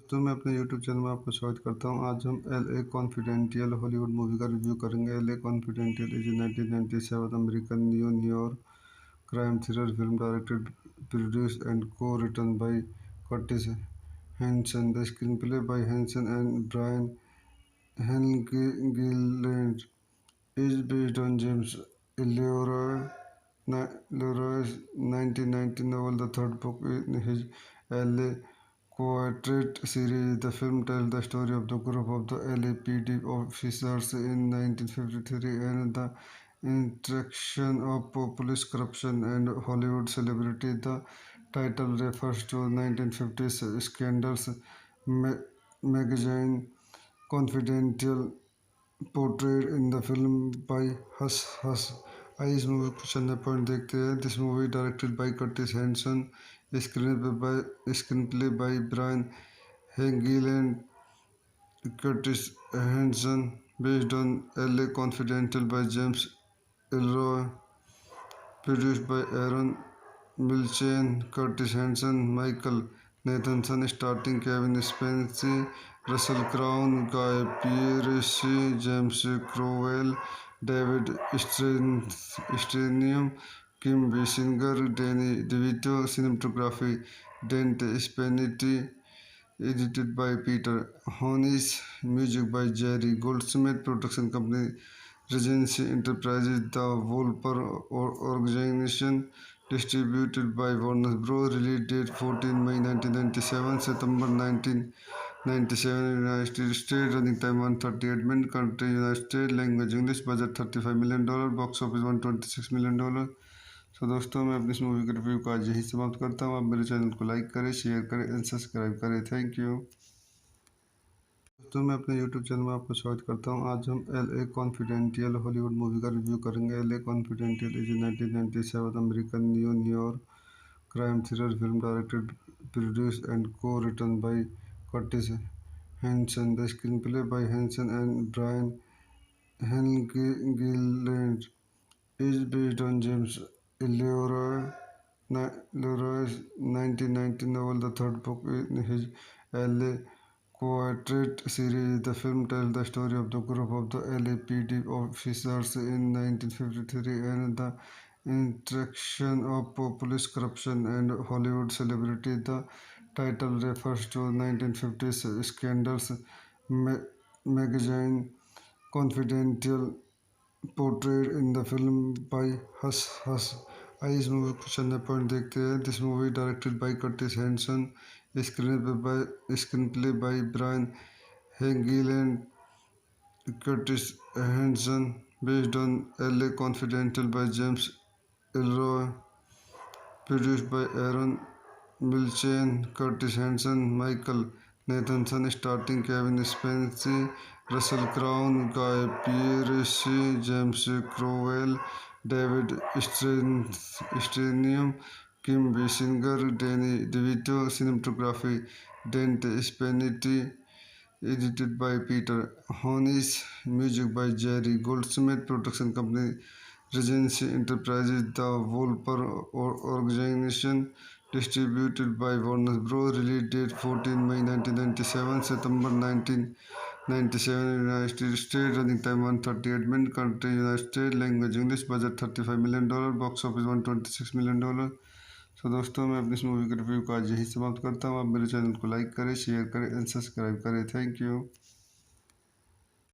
तो मैं अपने YouTube चैनल में आपका स्वागत करता हूं। आज हम LA कॉन्फिडेंटियल हॉलीवुड मूवी का रिव्यू करेंगे। LA confidential is 1997 American New York crime thriller film directed, produced and co-written by Curtis Hanson. The screenplay by Hanson and Brian Helgeland is based on James Leroy's 1919 novel, the third book in his LA Quartet series. The film tells the story of the group of the LAPD officers in 1953 and the interaction of police corruption and Hollywood celebrity. The title refers to 1950s scandals magazine Confidential portrayed in the film by Hush Hush. आइए इस movie को चंद point देखते हैं। This movie directed by Curtis Hanson, screenplay by Brian Helgeland, Curtis Hanson, based on LA confidential by James Ellroy, produced by Aaron Milchan, Curtis Hanson, Michael Nathanson, starring Kevin Spacey, Russell Crowe, Guy Pearce, James Cromwell, David Strathairn, Kim Basinger, Danny DeVito. Cinematography Dante Spinotti, edited by Peter Honis, music by Jerry Goldsmith, production company Regency Enterprises, The Wolper Organization, distributed by Warner Bros. Release date 14 May 1997, September 1997, United States. Running time 138 minutes. Country United States. Language English. Budget $35 million. Box office $126 million. तो दोस्तों, मैं अपनी इस movie के review को आज यही समाप्त करता हूँ। आप मेरे चैनल को लाइक करें, शेयर करें एंड सब्सक्राइब करें। Thank you. दोस्तों, मैं अपने YouTube चैनल में आपका स्वागत करता हूँ। आज हम LA कॉन्फिडेंटियल हॉलीवुड मूवी का रिव्यू करेंगे। LA confidential is 1997 American New York crime thriller film directed, produced and co-written by Curtis Hanson. The screenplay by Hanson and Brian Helgeland is based on James Leroy's 1919 novel, the third book in his LA Quartet series. The film tells the story of the group of the LAPD officers in 1953 and the interaction of police corruption and Hollywood celebrity. The title refers to 1950s scandals magazine Confidential, portrayed in the film by Hush Hush. आइए इस movie को कुछ अन्य point देखते हैं. This movie directed by Curtis Hanson, screenplay by Brian हेगिल and Curtis Hanson, based on LA Confidential by James Ellroy, produced by Aaron Milchan, Curtis Hanson, Michael Nathanson, starting Kevin Spacey, Russell Crowe, Guy Pearce, James Cromwell, David Strathairn, Kim Basinger, Danny DeVito, cinematography, Dante Spinelli, edited by Peter Honis, music by Jerry Goldsmith, production company Regency Enterprises, The Wolper Organization, distributed by Warner Bros. Release date 14 May 1997, September 1997, United States, running time 138 minutes, country United States, language English, budget $35 million, box office $126 million. तो दोस्तों मैं अपनी इस movie के review को आज यही समाप्त करता हूँ. आप मेरे चैनल को लाइक करें, शेयर करें एंड सब्सक्राइब करें. Thank you.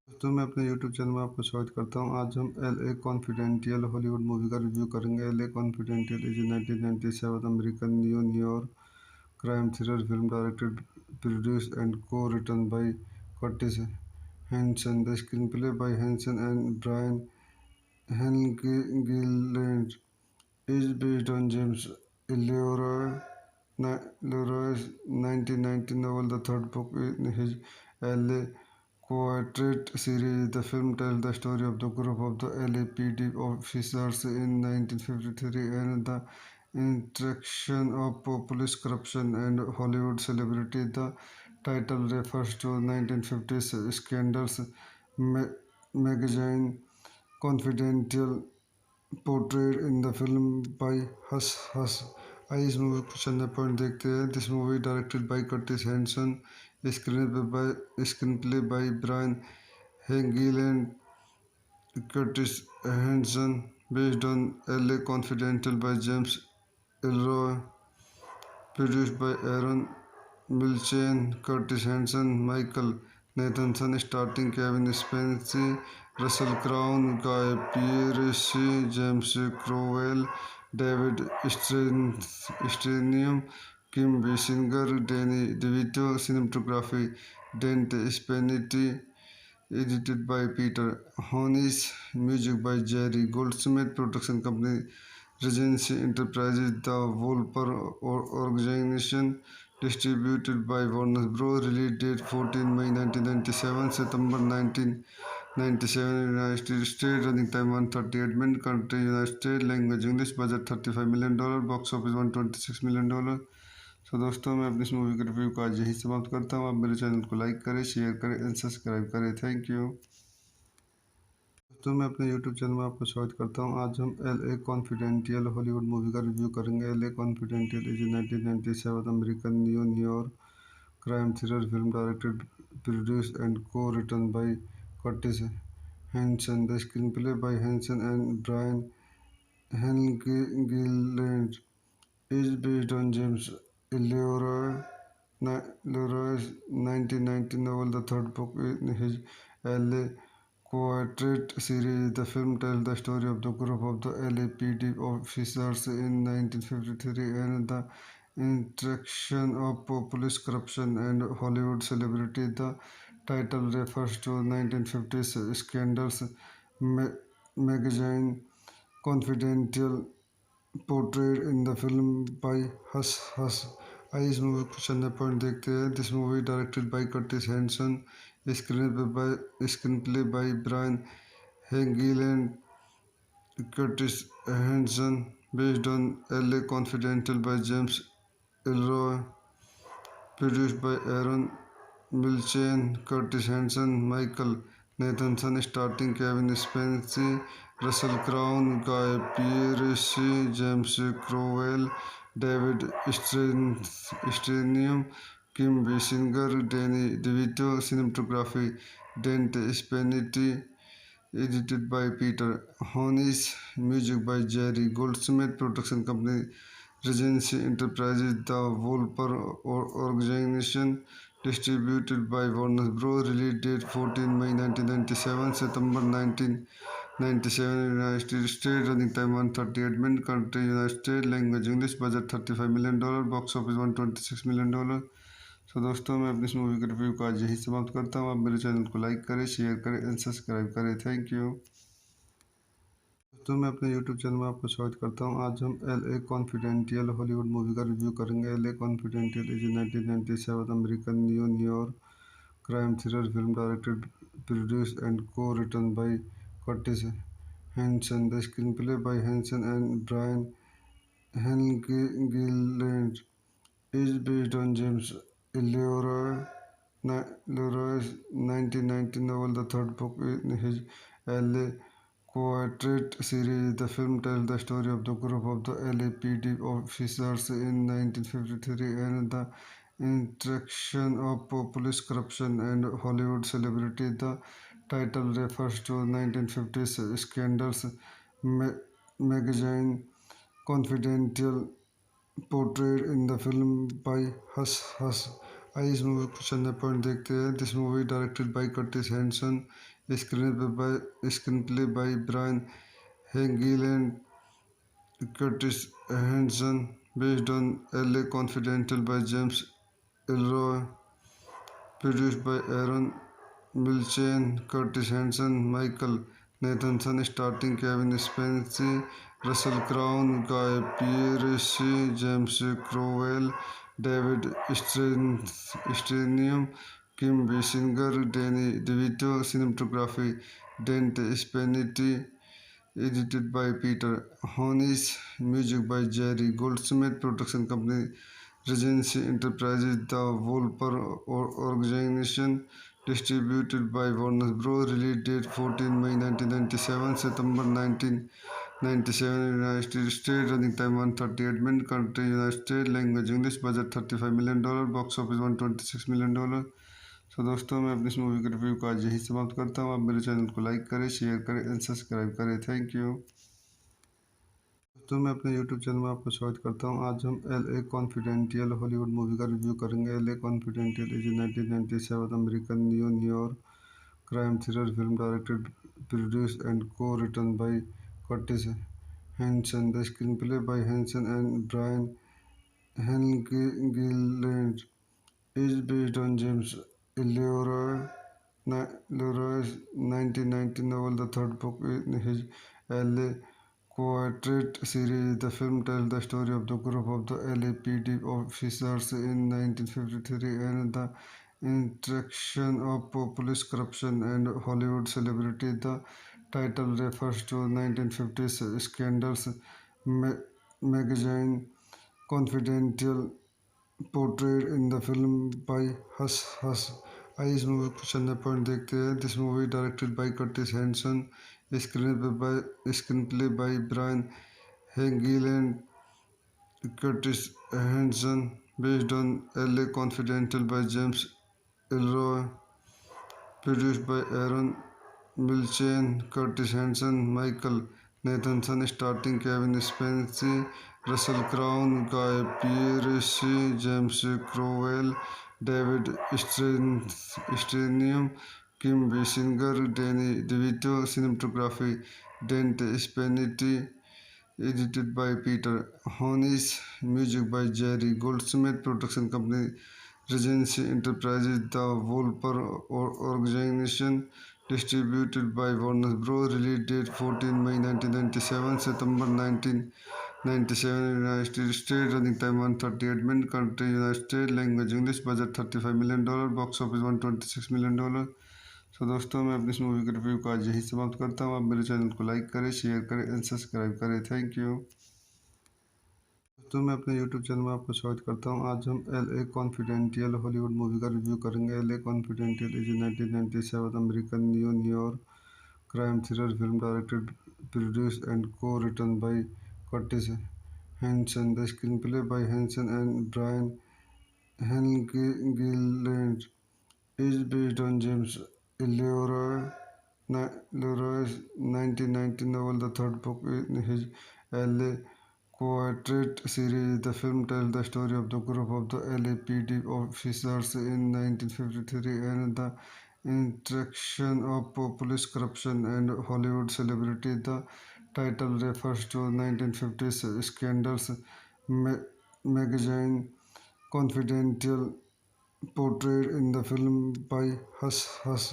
दोस्तों मैं अपने यूट्यूब चैनल में आपको स्वागत करता हूँ. आज हम L A confidential Hollywood movie का रिव्यू करेंगे. L A confidential is 1997 American New York crime thriller film directed, produced and co-written by Curtis Hanson. The screenplay by Hanson and Brian हेगिल is based on James Leroy's 1919 novel, the third book in his LA Quartet series. The film tells the story of the group of the LAPD officers in 1953 and the interaction of police corruption and Hollywood celebrity. The title refers to 1950s scandals magazine Confidential, portrayed in the film by Hush Hush. आइए इस movie को कुछ अन्य point देखते हैं. This movie directed by Curtis Hanson, screenplay by Brian हेगिल and Curtis Hanson, based on LA Confidential by James Ellroy, produced by Aaron Milchan, Curtis Hanson, Michael Nathanson, starting Kevin Spacey, Russell Crowe, Guy Pearce, James Cromwell, David Strathairn, Kim Basinger, Danny DeVito, cinematography, Dante Spinelli, edited by Peter Honis, music by Jerry Goldsmith, production company Regency Enterprises, The Wolper Organization, distributed by Warner Bros. Release date 14 May 1997, September 1997, United States, running time 138 minutes, country United States, language English, budget $35 million, box office $126 million. तो दोस्तों मैं अपनी इस movie के review को आज यही समाप्त करता हूँ. आप मेरे चैनल को लाइक करें, शेयर करें एंड सब्सक्राइब करें. Thank you. दोस्तों मैं अपने यूट्यूब चैनल में आपको स्वागत करता हूँ. आज हम L A confidential Hollywood movie का रिव्यू करेंगे. L A confidential is 1997 American New York crime thriller film directed, produced and co-written by Curtis Hanson. The screenplay by Hanson and Brian हेगिल is based on James Leroy's 1919 novel, the third book in his LA Quartet series. The film tells the story of the group of the LAPD officers in 1953 and the interaction of police corruption and Hollywood celebrity. The title refers to 1950s scandals magazine Confidential, portrayed in the film by Hush Hush. आइए इस movie को कुछ अन्य point देखते हैं. This movie directed by Curtis Hanson, screenplay by Brian हेगिल and Curtis Hanson, based on LA Confidential by James Ellroy, produced by Aaron Milchan, Curtis Hanson, Michael Nathanson, starting Kevin Spacey, Russell Crowe, Guy Pearce, James Cromwell, David Strathairn, Kim Basinger, Danny DeVito, cinematography, Dante Spinelli, edited by Peter Honis, music by Jerry Goldsmith, production company Regency Enterprises, The Wolper Organization, distributed by Warner Bros. Release date 14 May 1997, September 1997, United States. Running time 138 minutes. Country United States. Language English. Budget $35 million. Box office $126 million. तो दोस्तों मैं अपनी इस movie के review को आज यही समाप्त करता हूँ। आप मेरे चैनल को लाइक करें, शेयर करें एंड सब्सक्राइब करें। Thank you. दोस्तों मैं अपने यूट्यूब चैनल में आपको स्वागत करता हूँ। आज हम LA कॉन्फिडेंटियल हॉलीवुड मूवी का रिव्यू करेंगे। LA confidential is 1997 American New York crime thriller film directed, produced and co-written by Curtis Hanson. The screenplay by Hanson and Brian Gilland is based on James Leroy's 1919 novel, the third book in his LA Quartet series. The film tells the story of the group of the LAPD officers in 1953 and the interaction of police corruption and Hollywood celebrity. The title refers to 1950s scandals magazine Confidential portrayed in the film by Hush Hush. आइए इस movie को चलने point देखते हैं। This movie directed by Curtis Hanson, screenplay by Brian हेगिल and Curtis Hanson, based on LA Confidential by James Ellroy, produced by Aaron Milchan, Curtis Hanson, Michael Nathanson, starting Kevin Spacey, Russell Crowe, Guy Pearce, James Cromwell, David Strathairn, Kim Basinger, Danny DeVito, cinematography, Dante Spagnetti, edited by Peter Honis, music by Jerry Goldsmith, production company Regency Enterprises, The Wolper Organization, distributed by Warner Bros. Release date 14 May 1997, September 1997, United States. Running time 138 minutes. Country United States. Language English. Budget $35 million. Box office $126 million. तो दोस्तों मैं अपनी इस movie के review को आज यही समाप्त करता हूँ। आप मेरे चैनल को लाइक करें, शेयर करें एंड सब्सक्राइब करें। Thank you. दोस्तों मैं अपने यूट्यूब चैनल में आपको स्वागत करता हूँ। आज हम LA कॉन्फिडेंटियल हॉलीवुड मूवी का रिव्यू करेंगे। LA confidential is 1997 American New York crime thriller film directed, produced and co-written by Curtis Hanson. The screenplay by Hanson and Brian Gilland is based on James Leroy's 1919 novel, the third book in his LA Quartet series. The film tells the story of the group of the LAPD officers in 1953 and the interaction of police corruption and Hollywood celebrity. The title refers to 1950s scandals magazine Confidential portrayed in the film by Hush Hush. आइए इस movie को चलने point देखते हैं। This movie directed by Curtis Hanson, screenplay by Brian हेगिल and Curtis Hanson, based on LA Confidential by James Ellroy, produced by Aaron Milchan, Curtis Hanson, Michael Nathanson, starting Kevin Spacey, Russell Crowe, Guy Pearce, James Cromwell, David Strathairn, Kim Basinger, Danny DeVito, cinematography, Dante Spagnetti, edited by Peter Honis, music by Jerry Goldsmith, production company Regency Enterprises, The Wolper Organization, distributed by Warner Bros. Release date 14 May 1997, September 1997, United States. Running time 138 minutes. Country United States. Language English. Budget $35 million. Box office $126 million. तो दोस्तों मैं अपनी इस movie के review को आज यही समाप्त करता हूँ। आप मेरे चैनल को लाइक करें, शेयर करें एंड सब्सक्राइब करें। Thank you. दोस्तों मैं अपने यूट्यूब चैनल में आपको स्वागत करता हूँ। आज हम LA कॉन्फिडेंटियल हॉलीवुड मूवी का रिव्यू करेंगे। LA confidential is 1997 American New York crime thriller film directed, produced and co-written by Curtis Hanson. The screenplay by Hanson and Brian Gilland is based on James Leroy's 1919 novel, the third book in his LA Quartet series. The film tells the story of the group of the LAPD officers in 1953 and the interaction of police corruption and Hollywood celebrity. The title refers to 1950s scandals. Ma- Magazine Confidential portrayed in the film by Hush Hush.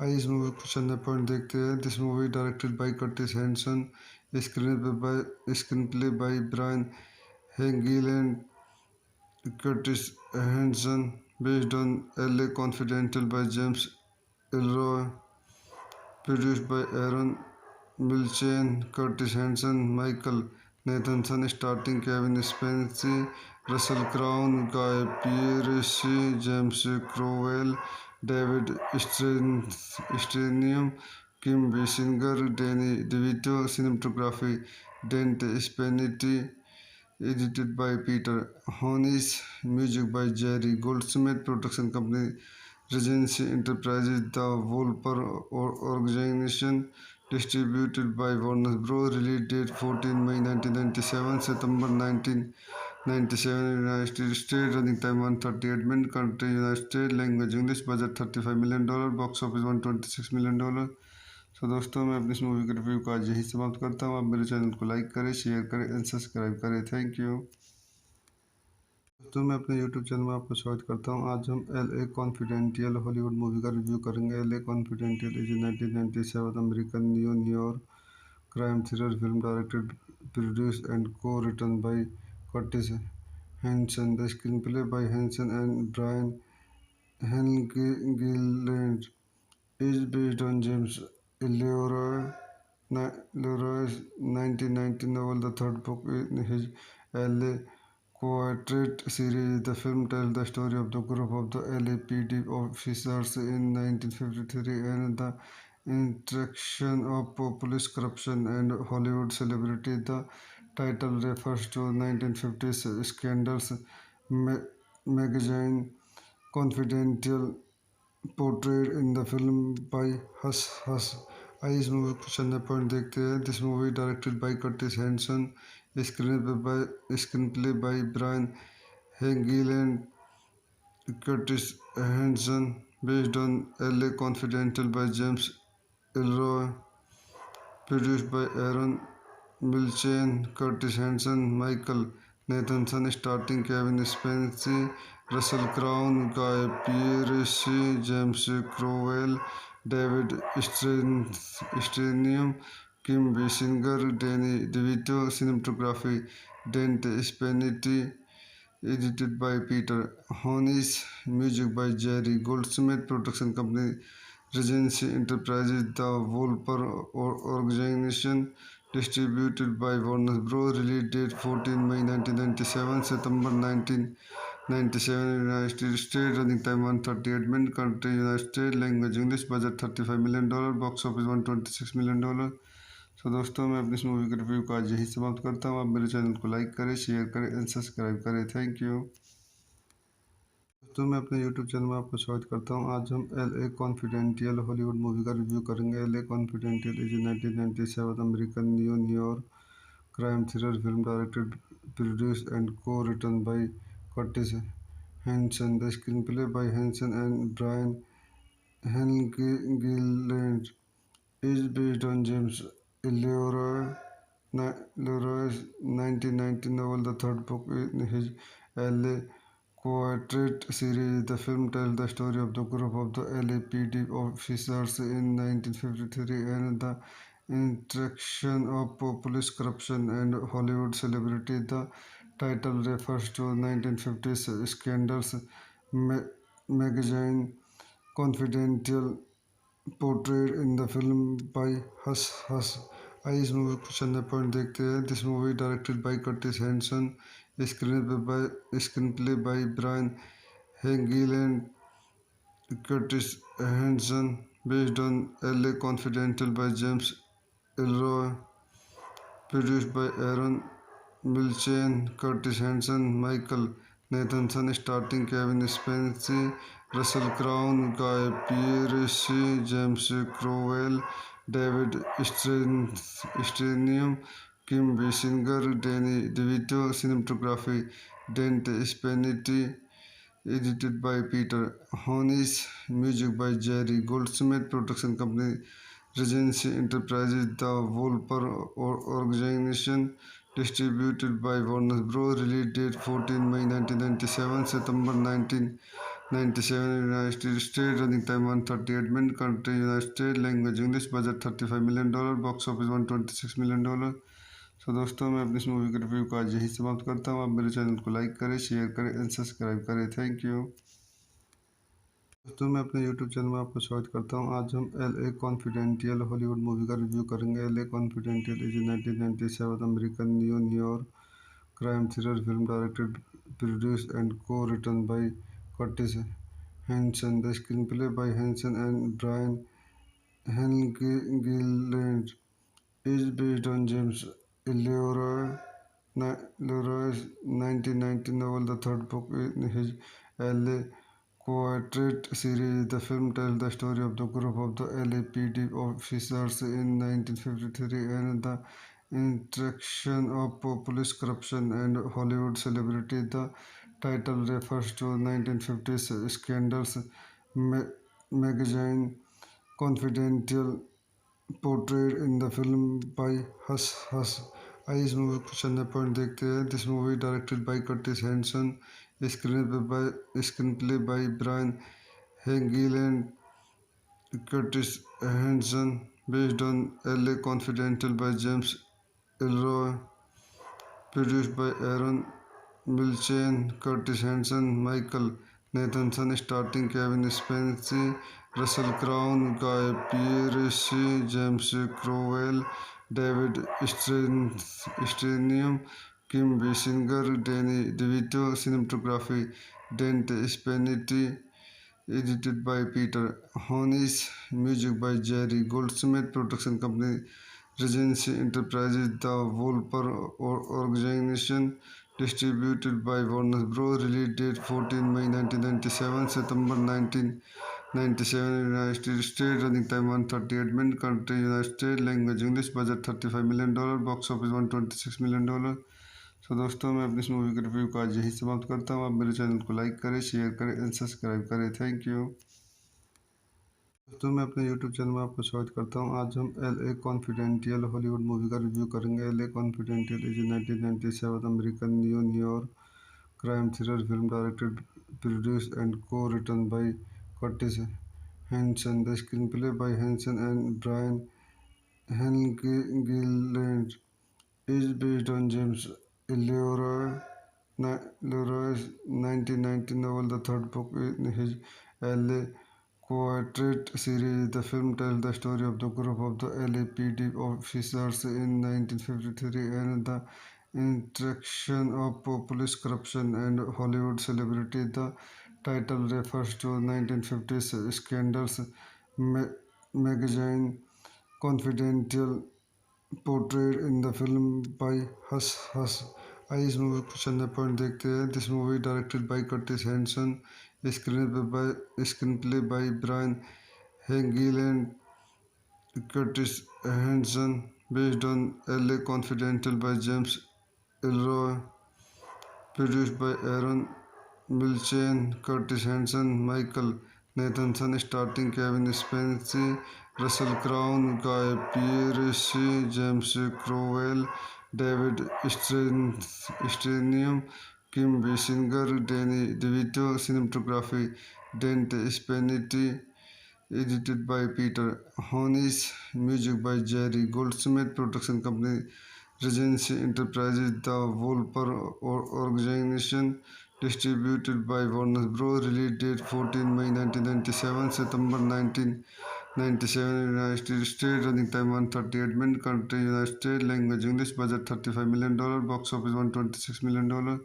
आइए इस movie को चंद point देखते हैं. This movie directed by Curtis Hanson, screenplay by Brian हेगिल and Curtis Hanson, based on LA Confidential by James Elroy, produced by Aaron Milchan, Curtis Hanson, Michael Nathanson, starting Kevin Spacey, Russell Crowe, Guy Pearce, James Cromwell, David Strathairn, Kim Basinger, Danny DeVito, cinematography, Dante Spinelli, edited by Peter Honis, music by Jerry Goldsmith, production company Regency Enterprises, the Wolper organization, distributed by Warner Bros. Release date 14 May 1997, September 1997, United States. Running time 138 minutes. Country United States. Language English. Budget $35 million. Box office $126 million. सो दोस्तों, मैं अपनी इस movie के review को आज यही समाप्त करता हूँ. आप मेरे चैनल को लाइक करें, शेयर करें एंड सब्सक्राइब करें. Thank you. दोस्तों, मैं अपने यूट्यूब चैनल में आपको स्वागत करता हूं. आज हम LA कॉन्फिडेंटियल हॉलीवुड मूवी का रिव्यू करेंगे. LA confidential is 1997 American New York crime thriller film directed, produced and co-written by Curtis Hanson. The screenplay by Hanson and Brian Helgeland is based on James Leroy's 1990 novel, the third book in his LA Quartet series. The film tells the story of the group of the LAPD officers in 1953 and the interaction of police corruption and Hollywood celebrity. The title refers to 1950s scandals. Magazine Confidential portrayed in the film by Hush Hush. आइए इस movie को चंद point देखते हैं. This movie directed by Curtis Hanson, screenplay by Brian हेगिल and Curtis Hanson, based on LA Confidential by James Elroy, produced by Aaron Milchan, Curtis Hanson, Michael Nathanson, starting Kevin Spacey, Russell Crowe, Guy Pearce, James Cromwell, David Strathairn, Kim Basinger, Danny DeVito, cinematography, Dante Spinelli, edited by Peter Honis, music by Jerry Goldsmith, production company Regency Enterprises, the Wolper organization, distributed by Warner Bros. Release date 14 May 1997, September 1997, United States. Running time 138 minutes. Country United States. Language English. Budget $35 million. Box office $126 million. सो दोस्तों, मैं अपनी इस movie के review को आज यही समाप्त करता हूँ. आप मेरे चैनल को लाइक करें, शेयर करें एंड सब्सक्राइब करें. Thank you. दोस्तों, मैं अपने यूट्यूब चैनल में आपको स्वागत करता हूं. आज हम LA कॉन्फिडेंटियल हॉलीवुड मूवी का रिव्यू करेंगे. LA confidential is 1997 American New York crime thriller film directed, produced and co-written by Curtis Hanson. The screenplay by Hanson and Brian Helgeland is based on James Leroy's 1990 novel, the third book in his LA Quartet series. The film tells the story of the group of the LAPD officers in 1953 and the interaction of police corruption and Hollywood celebrity. The title refers to 1950s scandals. Magazine Confidential portrayed in the film by Hush Hush. आइए इस movie को चंद point देखते हैं. This movie directed by Curtis Hanson, screenplay by Brian हेगिल and Curtis Hanson, based on LA Confidential by James Elroy, produced by Aaron Milchan, Curtis Hanson, Michael Nathanson, starting Kevin Spacey, Russell Crowe, Guy Pearce, James Cromwell, David Strathairn, Kim Basinger, Danny DeVito, cinematography, Dante Spanetti, edited by Peter Honis, music by Jerry Goldsmith, production company Regency Enterprises, The Wolper Organization, distributed by Warner Bros. Release date 14 May 1997, September 1997, United States, running time 138 minutes, country United States, language English, budget $35 million, box office $126 million। सो दोस्तों मैं अपनी इस movie के review को आज यही समाप्त करता हूँ। आप मेरे चैनल को लाइक करें, शेयर करें एंड सब्सक्राइब करें। Thank you. दोस्तों मैं अपने यूट्यूब चैनल में आपको स्वागत करता हूँ। आज हम L A confidential Hollywood movie का रिव्यू करेंगे। L A confidential is 1997 American New York crime thriller film directed, produced and co-written by Curtis Hanson. The screenplay by Hanson and Brian Helgeland is based on James Leroy's 1990 novel, the third book in his LA Quartet series. The film tells the story of the group of the LAPD officers in 1953 and the interaction of police corruption and Hollywood celebrity. The title refers to 1950s scandals magazine Confidential portrayed in the film by Hush Hush. आइए इस movie को चंद point देखते हैं। This movie directed by Curtis Hanson, screenplay by Brian Helgeland, Curtis Hanson, based on L A confidential by James Ellroy, produced by Aaron Milchan, Curtis Hanson, Michael Nathanson, starting Kevin Spacey, Russell Crowe, Guy Pearce, James Cromwell, David Strathairn, Kim Basinger, Danny DeVito, cinematography, Dante Spanetti, edited by Peter Honis, music by Jerry Goldsmith, production company Regency Enterprises, The Wolper Organization, distributed by Warner Bros. Release date 14 May 1997, September 1997, United States, running time 138 minutes, country United States, language English, budget $35 million, box office $126 million। सो दोस्तों मैं अपनी इस movie के review को आज यही समाप्त करता हूँ। आप मेरे चैनल को लाइक करें, शेयर करें एंड सब्सक्राइब करें। Thank you. दोस्तों मैं अपने यूट्यूब चैनल में आपको स्वागत करता हूँ। आज हम L A confidential Hollywood movie का रिव्यू करेंगे। L A confidential is 1997 American New York crime thriller film directed, produced and co-written by Curtis Hanson. The screenplay by Hanson and Brian Helgeland is based on James Leroy's 1990 novel, the third book in his L.A. Quartet series. The film tells the story of the group of the LAPD officers in 1953 and the interaction of police corruption and Hollywood celebrity. The title refers to 1950s scandals magazine Confidential portrayed in the film by Hush Hush. आइए इस movie को चंद point देखते हैं। This movie directed by Curtis Hanson, screenplay by Brian Helgeland, Curtis Hanson, based on L A confidential by James Ellroy, produced by Aaron Milchan, Curtis Hanson, Michael Nathanson, starting Kevin Spacey, Russell Crowe, Guy Pearce, James Cromwell, David Strathairn, Kim Basinger, Danny DeVito, cinematography, Dante Spanetti, edited by Peter Honis, music by Jerry Goldsmith, production company Regency Enterprises, The Wolper Organization, distributed by Warner Bros. Release date 14 May 1997, September 1997, United States, running time 138 minutes, country United States, language English, budget $35 million, box office $126 million।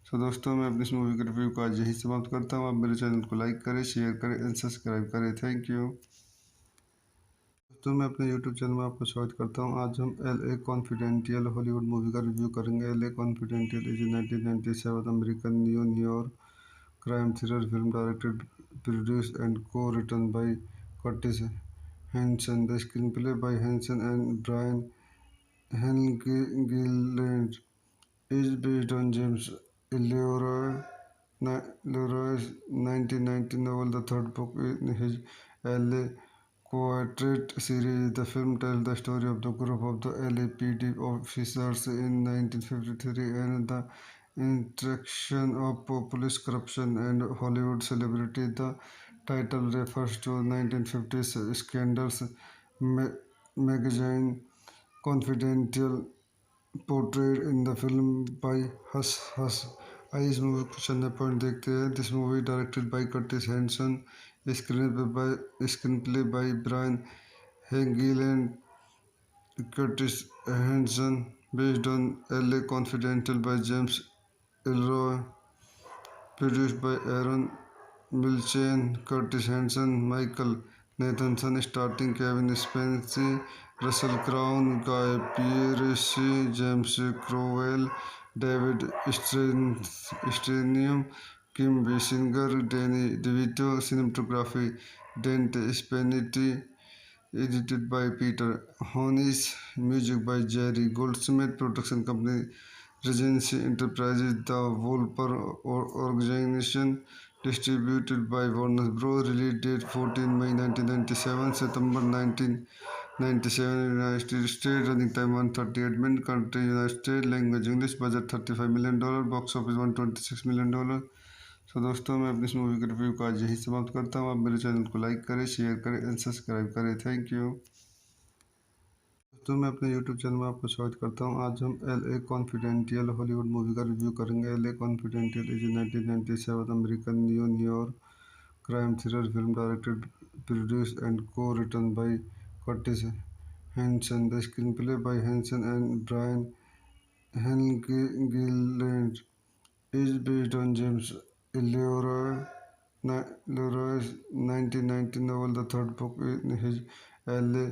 सो दोस्तों मैं अपनी इस movie के review को आज यही समाप्त करता हूँ। आप मेरे चैनल को लाइक करें, शेयर करें एंड सब्सक्राइब करें। Thank you. दोस्तों मैं अपने यूट्यूब चैनल में आपको स्वागत करता हूँ। आज हम L A confidential Hollywood movie का रिव्यू करेंगे। L A confidential is 1997 American New York crime thriller film directed, produced and co-written by Curtis Hanson. The screenplay by Hanson and Brian Gilland is based on James Leroy's 1919 novel, the third book in his LA Quartet series. The film tells the story of the group of the LAPD officers in 1953 and the interaction of police corruption and Hollywood celebrity. The title refers to 1950s scandals magazine Confidential portrayed in the film by Hush Hush. आइए इस movie को चंद point देखते हैं. This movie directed by Curtis Hanson, screenplay by Brian हेगिल and Curtis Hanson, based on LA Confidential by James Ellroy, produced by Aaron Milchan, Curtis Hanson, Michael Nathanson, starting Kevin Spacey, Russell Crowe, Guy Pearce, James Cromwell, David Strathairn, Kim Basinger, Danny DeVito, cinematography, Dante Spinelli, edited by Peter Honis, music by Jerry Goldsmith, production company Regency Enterprises, the Wolper Organization, distributed by Warner Bros. Release date 14 May 1997, September 1997, United States. Running time 138 minutes. Country United States. Language English. Budget $35 million. Box office $126 million. सो दोस्तों, मैं अपनी इस movie के review का आज यही समाप्त करता हूँ. आप मेरे चैनल को लाइक करें, शेयर करें एंड सब्सक्राइब करें. Thank you. दोस्तों, मैं अपने यूट्यूब चैनल में आपको स्वागत करता हूँ. आज हम LA कॉन्फिडेंटियल हॉलीवुड मूवी का रिव्यू करेंगे. LA confidential is 1997 American New York crime thriller film directed, produced and co-written by Curtis Hanson. The screenplay by Hanson and Brian Helgeland is based on James Leroy's 1919 novel, the third book in his LA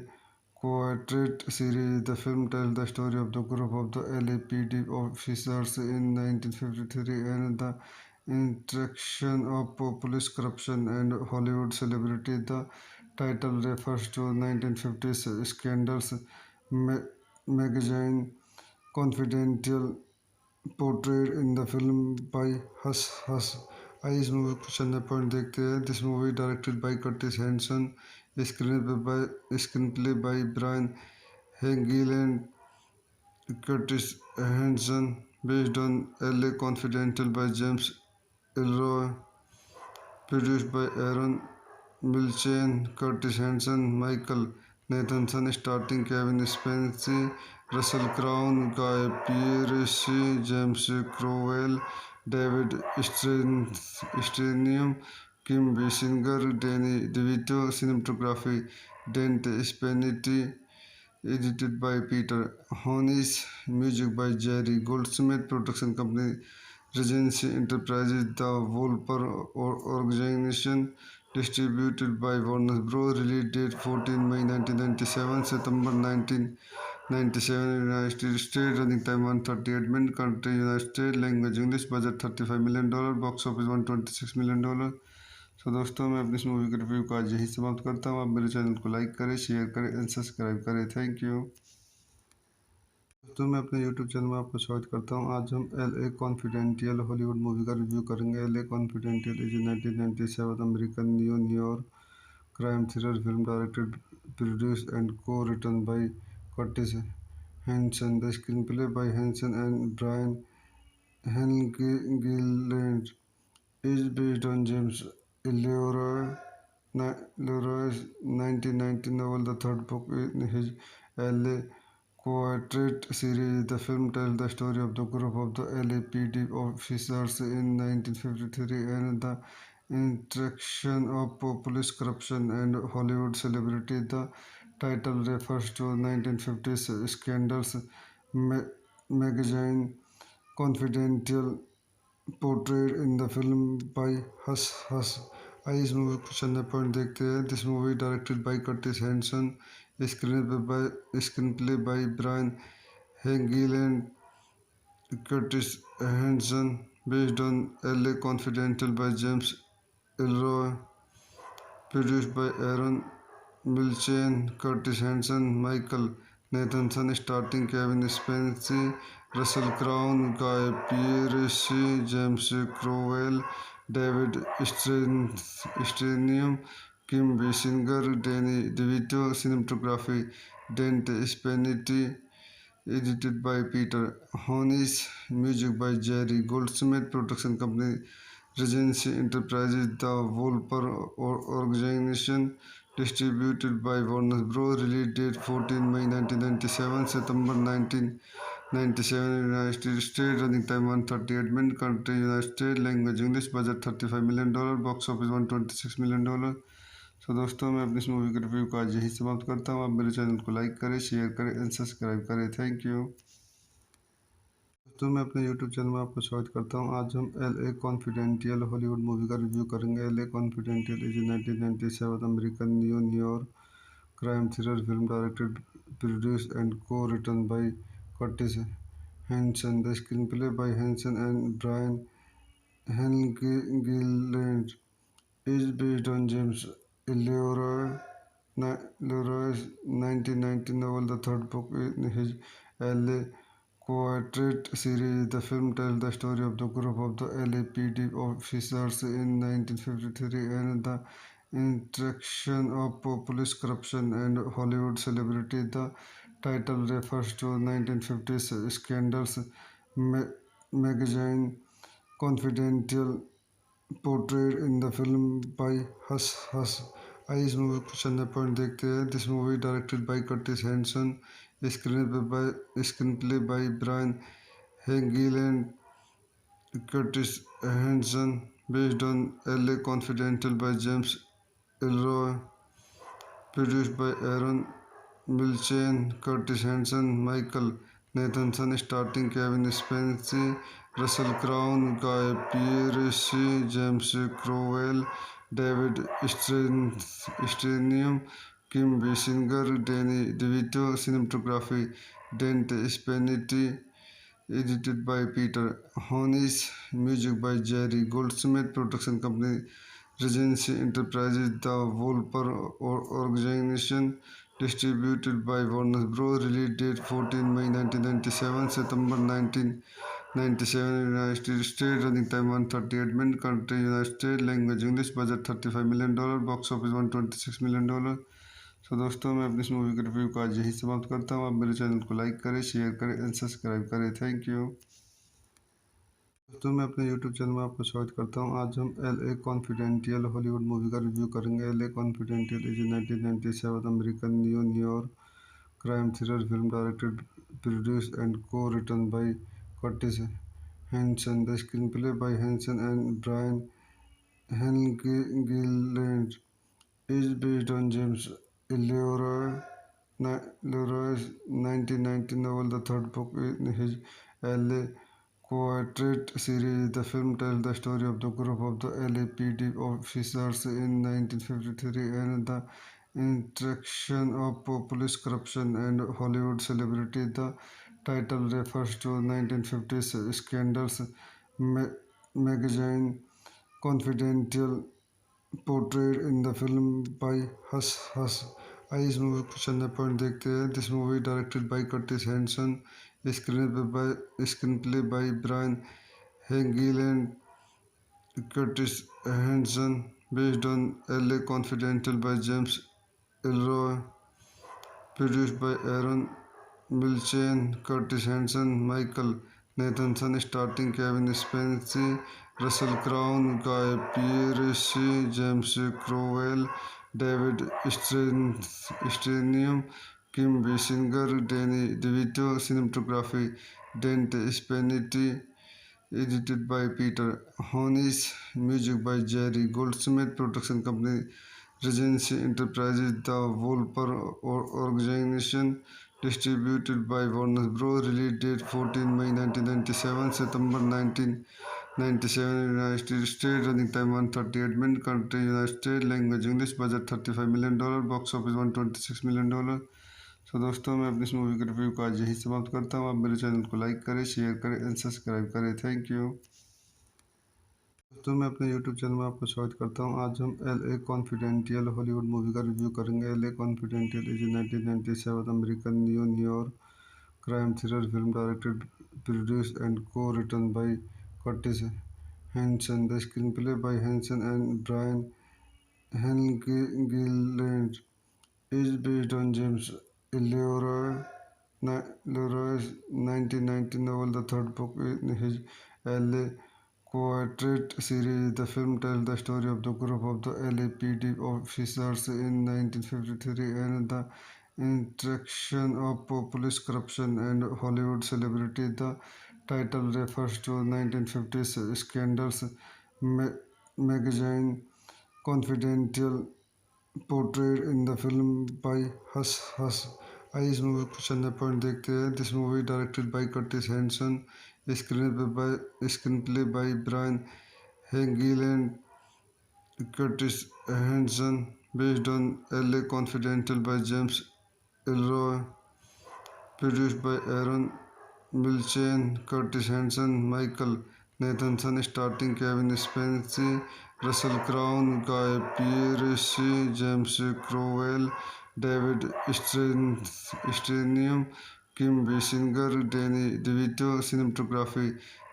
Quartet series. The film tells the story of the group of the LAPD officers in 1953 and the interaction of police corruption and Hollywood celebrity. The title refers to 1950s scandals magazine Confidential portrayed in the film by Hush Hush. आइए इस movie को चंद point देखते हैं. This movie directed by Curtis Hanson, screenplay by Brian हेगिल and Curtis Hanson, based on LA Confidential by James Ellroy, produced by Aaron Milchan, Curtis Hanson, Michael Nathanson, starting Kevin Spacey, Russell Crowe, Guy Pearce, James Cromwell, David Strathairn, Kim Basinger, Danny DeVito, cinematography, Dante Spinelli, edited by Peter Honis, music by Jerry Goldsmith, production company Regency Enterprises, the Wolper Organization, distributed by Warner Bros. Release date 14 May 1997, September 1997, United States. Running time 138 minutes. Country United States. Language English. Budget $35 million. Box office $126 million. सो दोस्तों, मैं अपनी इस movie के review का आज यही समाप्त करता हूँ. आप मेरे चैनल को लाइक करें, शेयर करें एंड सब्सक्राइब करें. Thank you. दोस्तों, मैं अपने यूट्यूब चैनल में आपको स्वागत करता हूँ. आज हम LA कॉन्फिडेंटियल हॉलीवुड मूवी का रिव्यू करेंगे. LA confidential is 1997 American New York crime thriller film directed, produced and co-written by Curtis Hanson. The screenplay by Hanson and Brian Helgeland is based on James Leroy's 1919 novel, the third book in his LA Quartet series. The film tells the story of the group of the LAPD officers in 1953 and the interaction of police corruption and Hollywood celebrity. The title refers to 1950s scandals magazine Confidential portrayed in the film by Hush Hush. आइए इस movie को चंद point देखते हैं. This movie directed by Curtis Hanson, screenplay by Brian हेगिल and Curtis Hanson, based on LA Confidential by James Ellroy, produced by Aaron Milchan, Curtis Hanson, Michael Nathanson starring Kevin Spacey, Russell Crowe, Guy Pearce, James Cromwell, David Strathairn, Kim Basinger, Danny DeVito, cinematography, Dante Spinelli, edited by Peter Honis, music by Jerry Goldsmith, production company Regency Enterprises, The Wolper Organization, distributed by Warner Bros. Release date 14 May 1997, September 1997, United States, running time 138 minutes, country United States, language English, budget $35 million, box office $126 million। सो दोस्तों मैं अपनी इस movie के review को आज यही समाप्त करता हूँ। आप मेरे चैनल को लाइक करें, शेयर करें एंड सब्सक्राइब करें। Thank you. दोस्तों मैं अपने यूट्यूब चैनल में आपको स्वागत करता हूँ। आज हम LA कॉन्फिडेंटियल हॉलीवुड मूवी का रिव्यू करेंगे। LA confidential is 1997 American New York crime thriller film directed, produced and co-written by Curtis Hanson. The screenplay by Hanson and Brian Helgeland is based on James Leroy's 1990 novel, the third book in his LA Quartet series. The film tells the story of the group of the LAPD officers in 1953 and the interaction of police corruption and Hollywood celebrity. The title refers to 1950s scandals magazine Confidential portrayed in the film by Hush Hush. आइए इस movie को चंद point देखते हैं। This movie directed by Curtis Hanson, screenplay by Brian Helgeland, Curtis Hanson, based on LA Confidential by James Elroy, produced by Aaron Milchan, Curtis Hanson, Michael Nathanson, starring Kevin Spacey, Russell Crowe, Guy Pearce, James Cromwell, David Strathairn, Kim Basinger, Danny DeVito, cinematography, Dante Spinelli, edited by Peter Honis, music by Jerry Goldsmith, production company Regency Enterprises, The Wolper Organization, distributed by Warner Bros. Release date 14 May 1997, September 1997, United States, running time 138 minutes, country United States, language English, budget $35 million, box office $126 million। सो दोस्तों मैं अपनी इस movie के review को आज यही समाप्त करता हूँ। आप मेरे चैनल को लाइक करें, शेयर करें एंड सब्सक्राइब करें। Thank you. दोस्तों मैं अपने यूट्यूब चैनल में आपको स्वागत करता हूँ। आज हम LA कॉन्फिडेंटियल हॉलीवुड मूवी का रिव्यू करेंगे। LA confidential is 1997 American New York crime thriller film directed, produced and co-written by Curtis Hanson. The screenplay by Hanson and Brian Helgeland is based on James Leroy's 1990 novel, the third book in his LA Quartet series. The film tells the story of the group of the LAPD officers in 1953 and the interaction of police corruption and Hollywood celebrity. The title refers to 1950s scandals magazine Confidential portrayed in the film by Hush Hush। आइए इस movie को चंद point देखते हैं। This movie directed by Curtis Hanson, screenplay by Brian Helgeland, Curtis Hanson, based on LA Confidential by James Elroy, produced by Aaron Milchan, Curtis Hanson, Michael Nathanson, starring Kevin Spacey, Russell Crowe, Guy Pearce, James Cromwell, David Strathairn, Kim Basinger, Danny DeVito, cinematography, Dante Spinelli, edited by Peter Honis, music by Jerry Goldsmith, production company Regency Enterprises, The Wolper Organization, distributed by Warner Bros. Release date 14 May 1997, September 1997, United States, running time 138 minutes, country United States, language English, budget $35 million, box office $126 million। सो दोस्तों मैं अपनी इस movie के review को आज यही समाप्त करता हूँ। आप मेरे चैनल को लाइक करें, शेयर करें एंड सब्सक्राइब करें। Thank you. तो मैं अपने YouTube चैनल में आपका स्वागत करता हूं। आज हम L A confidential Hollywood movie का रिव्यू करेंगे। L A confidential is 1997 American New York crime thriller film directed, produced and co-written by Curtis Hanson. The screenplay by Hanson and Brian Gilland is based on James Leroy's 1990 novel, the third book in his L.A. Quartet series. The film tells the story of the group of the LAPD officers in 1953 and the interaction of police corruption and Hollywood celebrity. The title refers to 1950s scandals magazine Confidential portrayed in the film by Hush Hush. आइए इस movie को चंद point देखते हैं। This movie directed by Curtis Hanson, screenplay by Brian हेगिल and Curtis Hanson, based on L A confidential by James Ellroy, produced by Aaron Milchan, Curtis Hanson, Michael Nathanson, starting Kevin Spacey, Russell Crowe, Guy Pearce, James Cromwell, David Strathairn, Kim Basinger, Danny DeVito, cinematography,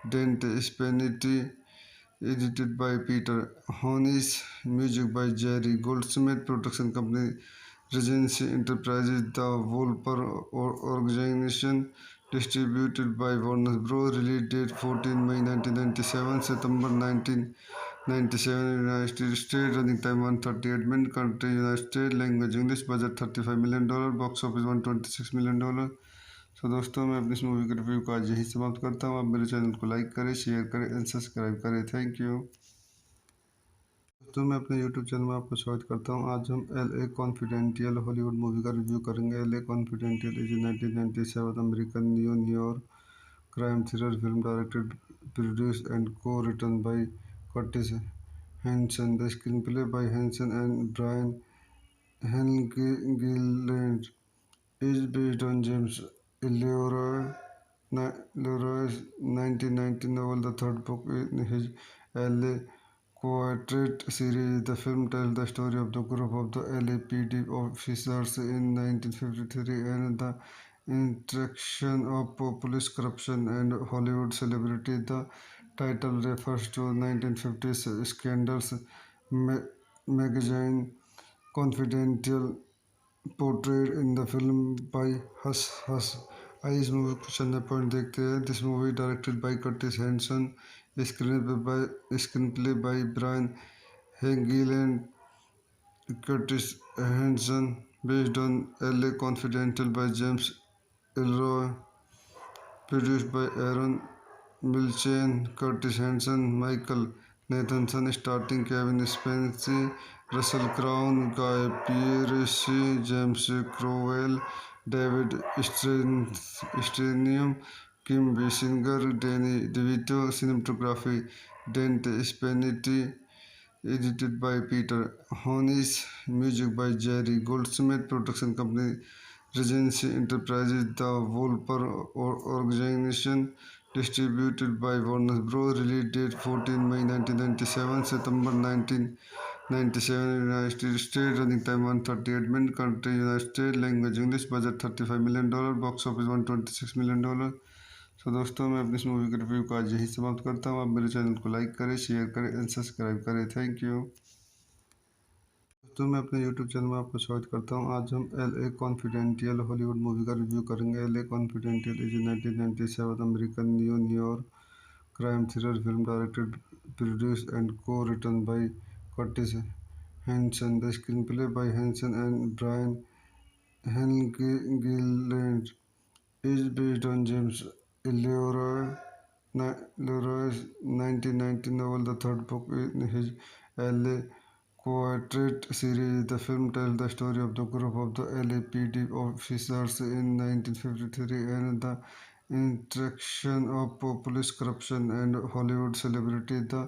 Dante Spinelli, edited by Peter Honis, music by Jerry Goldsmith, production company Regency Enterprises, the Wolper Organization, distributed by Warner Bros. Release date 14 May 1997, September 1997, United States. Running time 138 minutes. Country United States. Language English. Budget $35 million. Box office $126 million. तो दोस्तों मैं अपनी इस movie के review को आज यही समाप्त करता हूँ। आप मेरे चैनल को लाइक करें, शेयर करें एंड सब्सक्राइब करें। Thank you. तो मैं अपने YouTube चैनल में आपका स्वागत करता हूं। आज हम L A confidential Hollywood movie का रिव्यू करेंगे। L A confidential is 1997 American New York crime thriller film directed, produced and co-written by Curtis Hanson. The screenplay by Hanson and Brian Gilland is based on James Leroy's 1990 novel, the third book in his L.A. Quartet series. The film tells the story of the group of the LAPD officers in 1953 and the interaction of police corruption and Hollywood celebrity. The title refers to 1950s scandals magazine Confidential portrayed in the film by Hush Hush. आइए इस movie को चंद point देखते हैं। This movie directed by Curtis Hanson, screenplay by Brian हेगिल and Curtis Hanson, based on L A confidential by James Ellroy, produced by Aaron Milchan, Curtis Hanson, Michael Nathanson, starting Kevin Spacey, Russell Crowe, Guy Pearce, James Cromwell, David Strathairn, Kim Basinger, Danny DeVito, cinematography, Dante Spinelli, edited by Peter Honis, music by Jerry Goldsmith, production company Regency Enterprises, the Wolper Organization, distributed by Warner Bros. Release date 14 May 1997, September 1997, United States. Running time 138 minutes. Country United States. Language English. Budget $35 million. Box office $126 million. तो दोस्तों मैं अपनी इस movie के review को आज यही समाप्त करता हूँ। आप मेरे चैनल को लाइक करें, शेयर करें एंड सब्सक्राइब करें। Thank you. तो मैं अपने YouTube चैनल में आपका स्वागत करता हूं। आज हम L A confidential Hollywood movie का रिव्यू करेंगे। L A confidential is 1997 American New York crime thriller film directed, produced and co-written by Curtis Hanson. The screenplay by Hanson and Brian Gilland is based on James Leroy's 1990 novel, the third book in his L.A. Quartet series. The film tells the story of the group of the LAPD officers in 1953 and the interaction of police corruption and Hollywood celebrity. The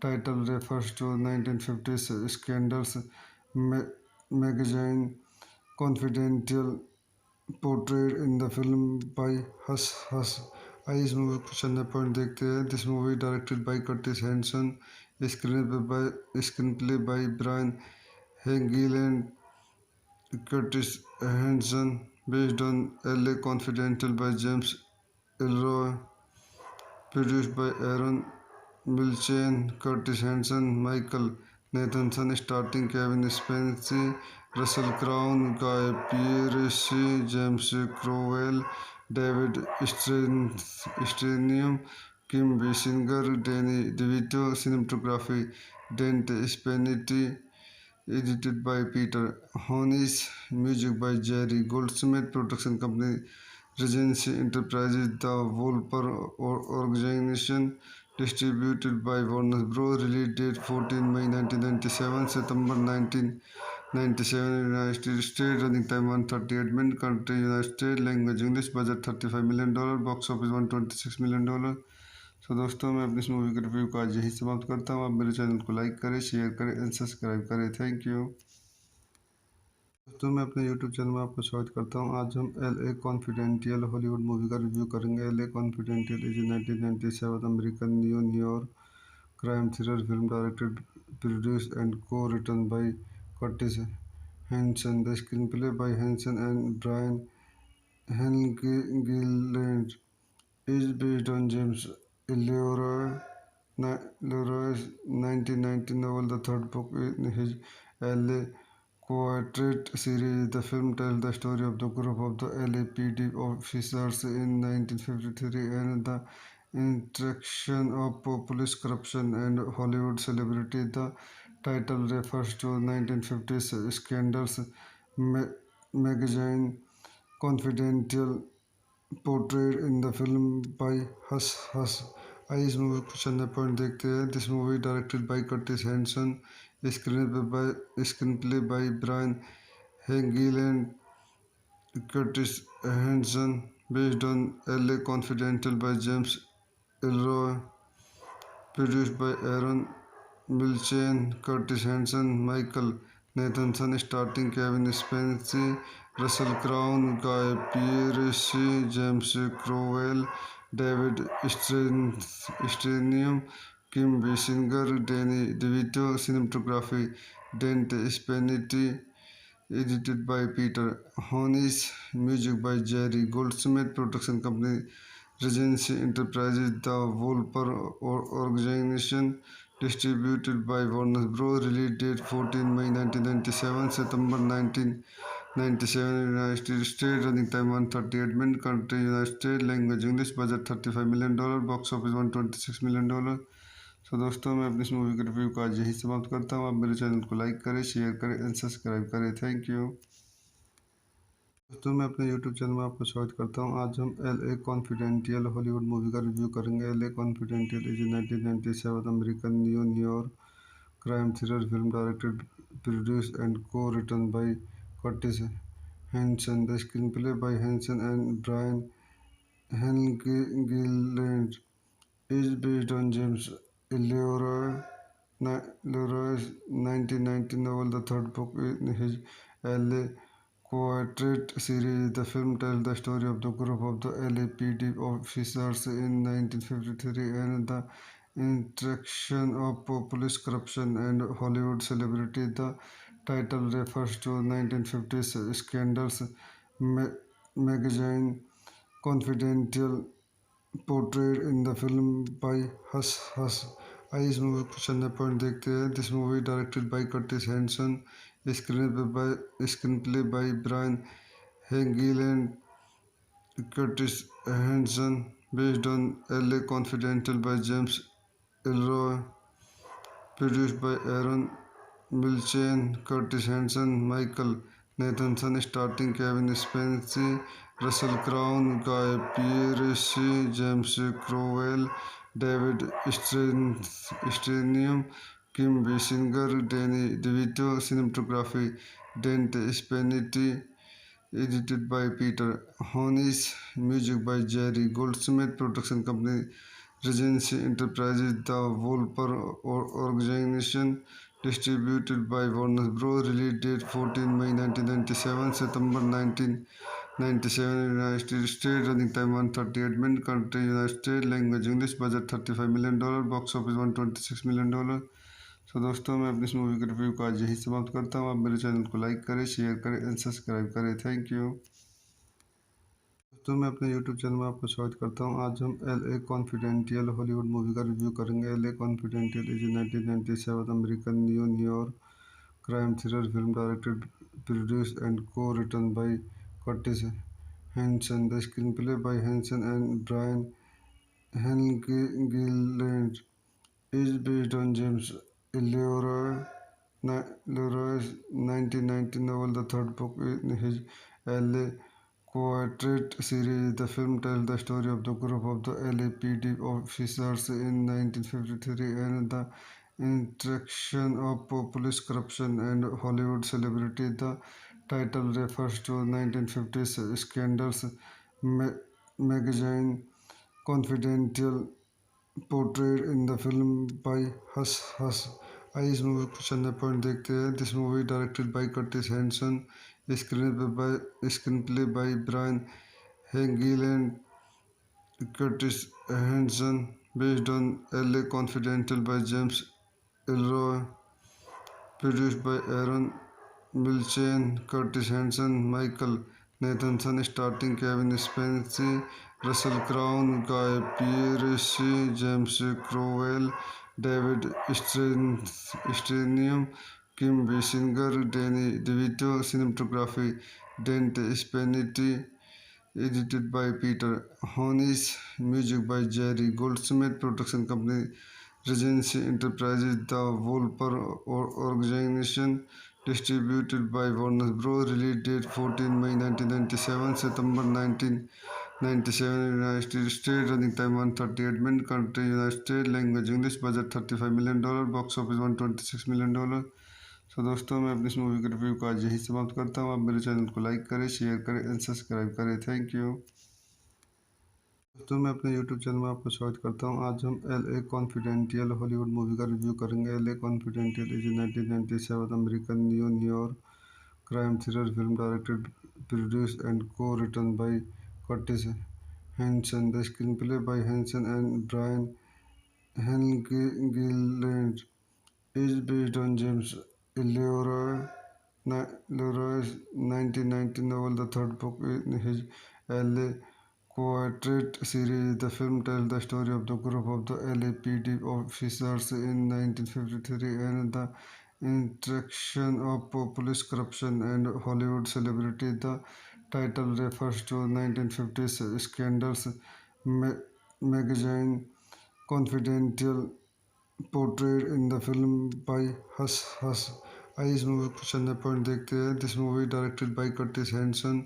title refers to 1950s scandals magazine Confidential portrayed in the film by Hush Hush. आइए इस movie को चंद point देखते हैं। This movie directed by Curtis Hanson, Screenplay by Brian Hegel and Curtis Hanson, based on LA Confidential by James Elroy, produced by Aaron Milchan, Curtis Hanson, Michael Nathanson, starting Kevin Spacey, Russell Crowe, Guy Pearce, James Cromwell, David Strathairn, Kim Basinger, Danny DeVito, cinematography, Dante Spinelli, edited by Peter Honis, music by Jerry Goldsmith, production company Regency Enterprises, the Wolper Organization, distributed by Warner Bros. Release date 14 May 1997, September 1997, United States, running time 138 minutes, country United States, language English, budget $35 million, box office $126 million। सो दोस्तों मैं अपनी इस movie के review को आज यही समाप्त करता हूँ। आप मेरे चैनल को लाइक करें, शेयर करें एंड सब्सक्राइब करें। Thank you. दोस्तों मैं अपने यूट्यूब चैनल में आपका स्वागत करता हूँ। आज हम LA कॉन्फिडेंटियल हॉलीवुड मूवी का रिव्यू करेंगे। LA confidential is 1997 American New York crime thriller film directed, produced and co-written by Curtis Hanson. The screenplay by Hanson and Brian Helgeland is based on James Leroy's 1919 novel, the third book in his LA Quartet series. The film tells the story of the group of the LAPD officers in 1953 and the interaction of police corruption and Hollywood celebrity. The title refers to 1950s scandals magazine Confidential, portrayed in the film by Hush Hush. आइए इस movie को चंद point देखते हैं। This movie directed by Curtis Hanson, screenplay by Brian हेगिल and Curtis Hanson, based on LA confidential by James Ellroy, produced by Aaron Milchan, Curtis Hanson, Michael Nathanson, starting Kevin Spacey, Russell Crowe, Guy Pearce, James Cromwell, David Strathairn, Kim Basinger, Danny DeVito, cinematography, Dante Spinelli, edited by Peter Honis, music by Jerry Goldsmith, production company Regency Enterprises, the Wolper Organization, distributed by Warner Bros. Release date 14 May 1997, September 1997, United States, running time 138 minutes, country United States, language English, budget $35 million, box office $126 million। सो दोस्तों मैं अपनी इस movie के review को आज यही समाप्त करता हूँ। आप मेरे चैनल को लाइक करें, शेयर करें एंड सब्सक्राइब करें। Thank you. दोस्तों मैं अपने यूट्यूब चैनल में आपका स्वागत करता हूँ। आज हम LA कॉन्फिडेंटियल हॉलीवुड मूवी का रिव्यू करेंगे। LA confidential is 1997 American New York crime thriller film directed, produced and co-written by Curtis Hanson. The screenplay by Hanson and Brian Helgeland is based on James Leroy's 1919 novel, the third book in his LA Quartet series. The film tells the story of the group of the LAPD officers in 1953 and the interaction of police corruption and Hollywood celebrity. The title refers to 1950s scandals magazine Confidential, portrayed in the film by Hush Hush. आइए इस movie को चंद point देखते हैं। This movie directed by Curtis Hanson, screenplay by Brian हेगिल and Curtis Hanson, based on LA confidential by James Ellroy, produced by Aaron Milchan, Curtis Hanson, Michael Nathanson, starting Kevin Spacey, Russell Crowe, Guy Pearce, James Cromwell, David Strathairn, Kim Basinger, Danny DeVito, cinematography, Dante Spinelli, edited by Peter Honis, music by Jerry Goldsmith, production company Regency Enterprises, the Wolper Organization, distributed by Warner Bros. Release date 14 May 1997, September 1997, 97 United States, running time 138 minutes, country United States, language English, budget $35 million, box office $126 million। तो दोस्तों मैं अपनी इस movie के review को आज यही समाप्त करता हूँ। आप मेरे चैनल को लाइक करें, शेयर करें एंड सब्सक्राइब करें। Thank you. दोस्तों मैं अपने यूट्यूब चैनल में आपको स्वागत करता हूँ। आज हम L A confidential Hollywood movie का रिव्यू करेंगे। L A confidential is 1997 American New York crime thriller film directed, produced, and co-written by Curtis Hanson. The screenplay by Hanson and Brian Gilland is based on James Leroy's 1990 novel, the third book in his LA Quartet series. The film tells the story of the group of the LAPD officers in 1953 and the interaction of police corruption and Hollywood celebrity. The title refers to 1950s scandals magazine Confidential portrayed in the film by Hush Hush। आइए इस movie को चंद point देखते हैं। This movie directed by Curtis Hanson, screenplay by Brian Helgeland, Curtis Hanson, based on L A confidential by James Ellroy, produced by Aaron Milchan, Curtis Hanson, Michael Nathanson, starting Kevin Spacey, Russell Crowe, Guy Pearce, James Cromwell, David Strathairn, Kim Basinger, Danny DeVito, cinematography, Dante Spinelli, edited by Peter Honis, music by Jerry Goldsmith, production company Regency Enterprises, The Wolper Organization, distributed by Warner Bros. Release date 14 May 1997, September 1997, United States, running time 138 minutes, country United States, language English, budget $35 million, box office $126 million। तो दोस्तों मैं अपनी इस movie के review को आज यही समाप्त करता हूँ। आप मेरे चैनल को लाइक करें, शेयर करें एंड सब्सक्राइब करें। Thank you. दोस्तों मैं अपने यूट्यूब चैनल में आपको स्वागत करता हूँ। आज हम L A confidential Hollywood movie का रिव्यू करेंगे। L A confidential is 1997 American New York crime thriller film directed, produced and co-written by Curtis Hanson. The screenplay by Hanson and Brian Gilland is based on James Leroy's 1990 novel, the third book in his L.A. Quartet series. The film tells the story of the group of the LAPD officers in 1953 and the interaction of police corruption and Hollywood celebrity. The title refers to 1950s scandals magazine Confidential portrayed in the film by Hush Hush। आइए इस movie को चंद point देखते हैं। This movie directed by Curtis Hanson,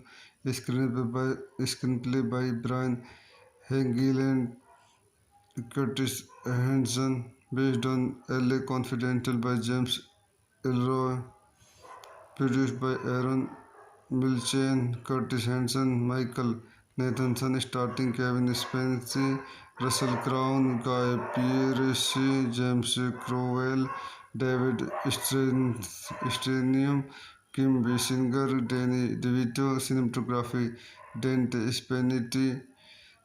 screenplay by Brian Helgeland, Curtis Hanson, based on L A confidential by James Ellroy, produced by Aaron Milchan, Curtis Hanson, Michael Nathanson, starting Kevin Spacey, Russell Crowe, Guy Pearce, James Cromwell, David Strathairn, Kim Basinger, Danny DeVito, cinematography, Dante Spinelli,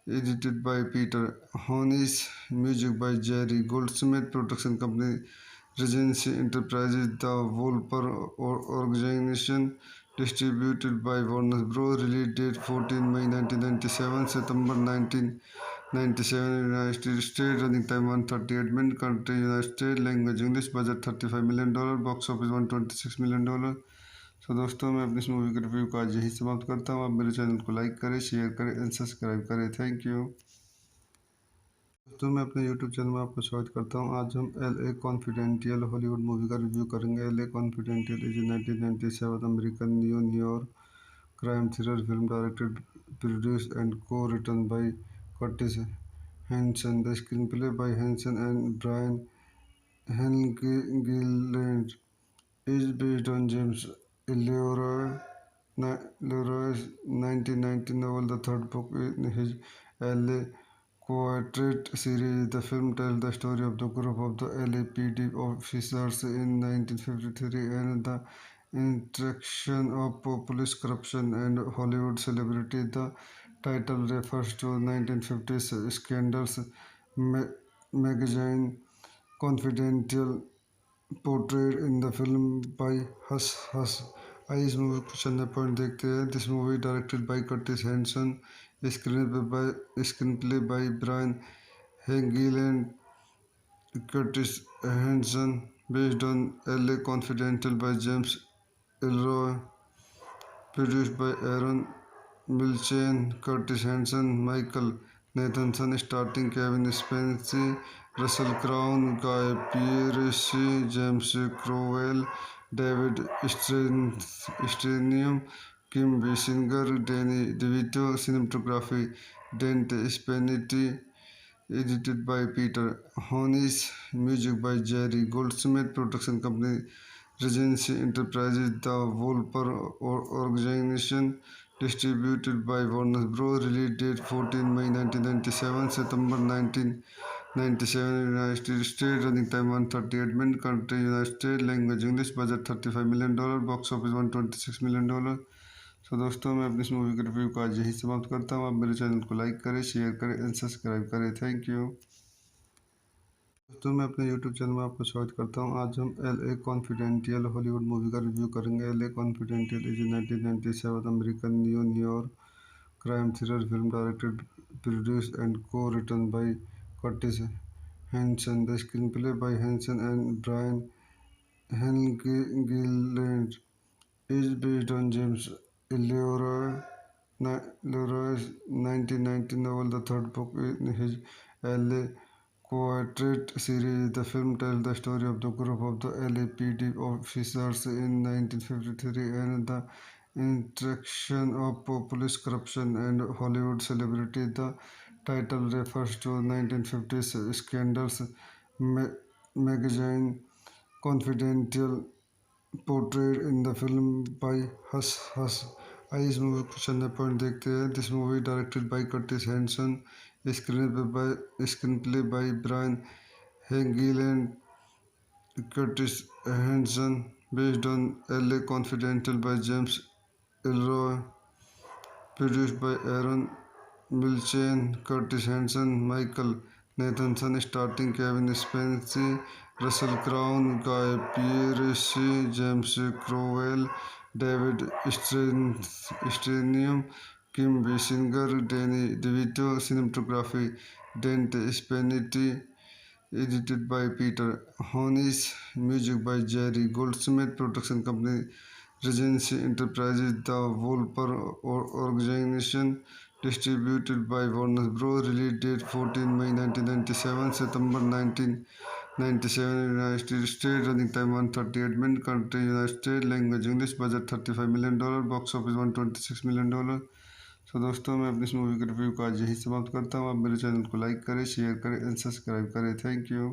edited by Peter Honis, music by Jerry Goldsmith, production company Regency Enterprises, The Wolper Organization, distributed by Warner Bros. Release date 14 May 1997, September 1997, United States, running time 138 minutes, country United States, language English, budget $35 million, box office $126 million। तो दोस्तों मैं अपनी इस movie के review को आज यही समाप्त करता हूँ। आप मेरे चैनल को लाइक करें, शेयर करें एंड सब्सक्राइब करें। Thank you. दोस्तों मैं अपने यूट्यूब चैनल में आपको स्वागत करता हूँ। आज हम L A confidential Hollywood movie का रिव्यू करेंगे। L A confidential is 1997 American New York crime thriller film directed, produced and co-written by Curtis Hanson. The screenplay by Hanson and Brian Gilland is based on James Leroy's 1990 novel, the third book in his L.A. Quartet series. The film tells the story of the group of the LAPD officers in 1953 and the interaction of police corruption and Hollywood celebrity. The title refers to 1950s scandals. Magazine Confidential portrayed in the film by Hush Hush. आइए इस movie को चंदा point देखते हैं. This movie directed by Curtis Hanson, screenplay by Brian Hegel and Curtis Hanson, based on LA Confidential by James Elroy, produced by Aaron Milchan, Curtis Hanson, Michael Nathanson, starting Kevin Spacey, Russell Crowe, Guy Pearce, James Cromwell, David Strathairn, Kim Basinger, Danny DeVito, cinematography, Dante Spinelli, edited by Peter Honis, music by Jerry Goldsmith, production company Regency Enterprises, The Wolper Organization, distributed by Warner Bros. Release date 14 May 1997, September 1997, United States. Running time 138 minutes. Country United States. Language English. Budget $35 million. Box office $126 million. सो दोस्तों मैं अपनी इस movie के review को आज यही समाप्त करता हूँ. आप मेरे चैनल को लाइक करें, शेयर करें एंड सब्सक्राइब करें. Thank you. दोस्तों मैं अपने यूट्यूब चैनल में आपको स्वागत करता हूँ. आज हम LA कॉन्फिडेंटियल हॉलीवुड मूवी का रिव्यू करेंगे. LA confidential is 1997 American New York crime thriller film directed, produced and co-written by Curtis Hanson. The screenplay by Hanson and Brian Helgeland is based on James Leroy's 1990 novel, the third book in his LA Quartet series. The film tells the story of the group of the LAPD officers in 1953 and the interaction of police corruption and Hollywood celebrity. The title refers to 1950s scandals. Magazine Confidential portrayed in the film by Hush Hush. आइए इस movie को चंदा point देखते हैं. This movie directed by Curtis Hanson, screenplay by Brian Hegel and Curtis Hanson, based on LA Confidential by James Elroy, produced by Aaron Milchan, Curtis Hanson, Michael Nathanson, starting Kevin Spacey, Russell Crowe, Guy Pearce, James Cromwell, David Strathairn, Kim Basinger, Danny DeVito, cinematography, Dante Spinelli, edited by Peter Honis, music by Jerry Goldsmith, production company Regency Enterprises, The Wolper Organization, distributed by Warner Bros. Release date 14 May 1997, September 1997, United States. Running time 138 minutes. Country United States. Language English. Budget $35 million. Box office $126 million. सो दोस्तों मैं अपनी इस movie के review को आज यही समाप्त करता हूँ. आप मेरे चैनल को लाइक करें, शेयर करें एंड सब्सक्राइब करें. Thank you.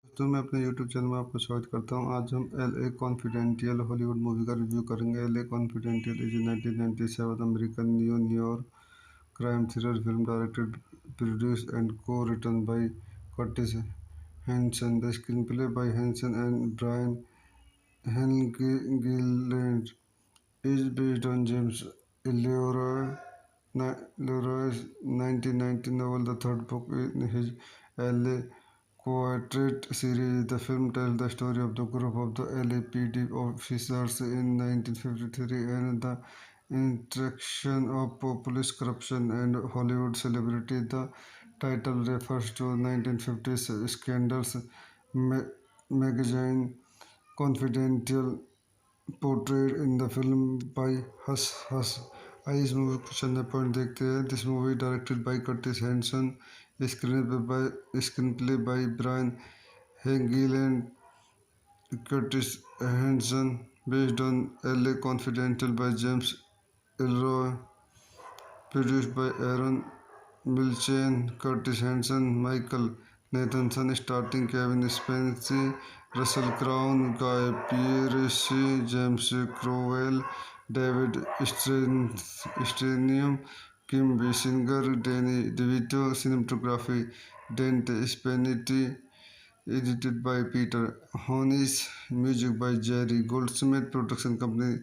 दोस्तों मैं अपने यूट्यूब चैनल में आपको स्वागत करता हूँ. आज हम LA कॉन्फिडेंटियल हॉलीवुड मूवी का रिव्यू करेंगे. LA confidential is 1997 American New York crime thriller film directed, produced and co-written by Curtis Hanson. The screenplay by Hanson and Brian Helgeland is based on James Leroy's 1990 novel, the third book in his LA Quartet series. The film tells the story of the group of the LAPD officers in 1953 and the interaction of police corruption and Hollywood celebrity. The title refers to 1950s scandals. Magazine Confidential portrayed in the film by Hush Hush. आइए इस movie को चंदा point देखते हैं. This movie directed by Curtis Hanson, screenplay by Brian Hegel and Curtis Hanson, based on LA Confidential by James Elroy, produced by Aaron Milchan, Curtis Hanson, Michael Nathanson, starting Kevin Spacey, Russell Crowe, Guy Pearce, James Cromwell, David Strathairn, Kim Basinger, Danny DeVito, cinematography, Dante Spinelli, edited by Peter Hornish, music by Jerry Goldsmith, production company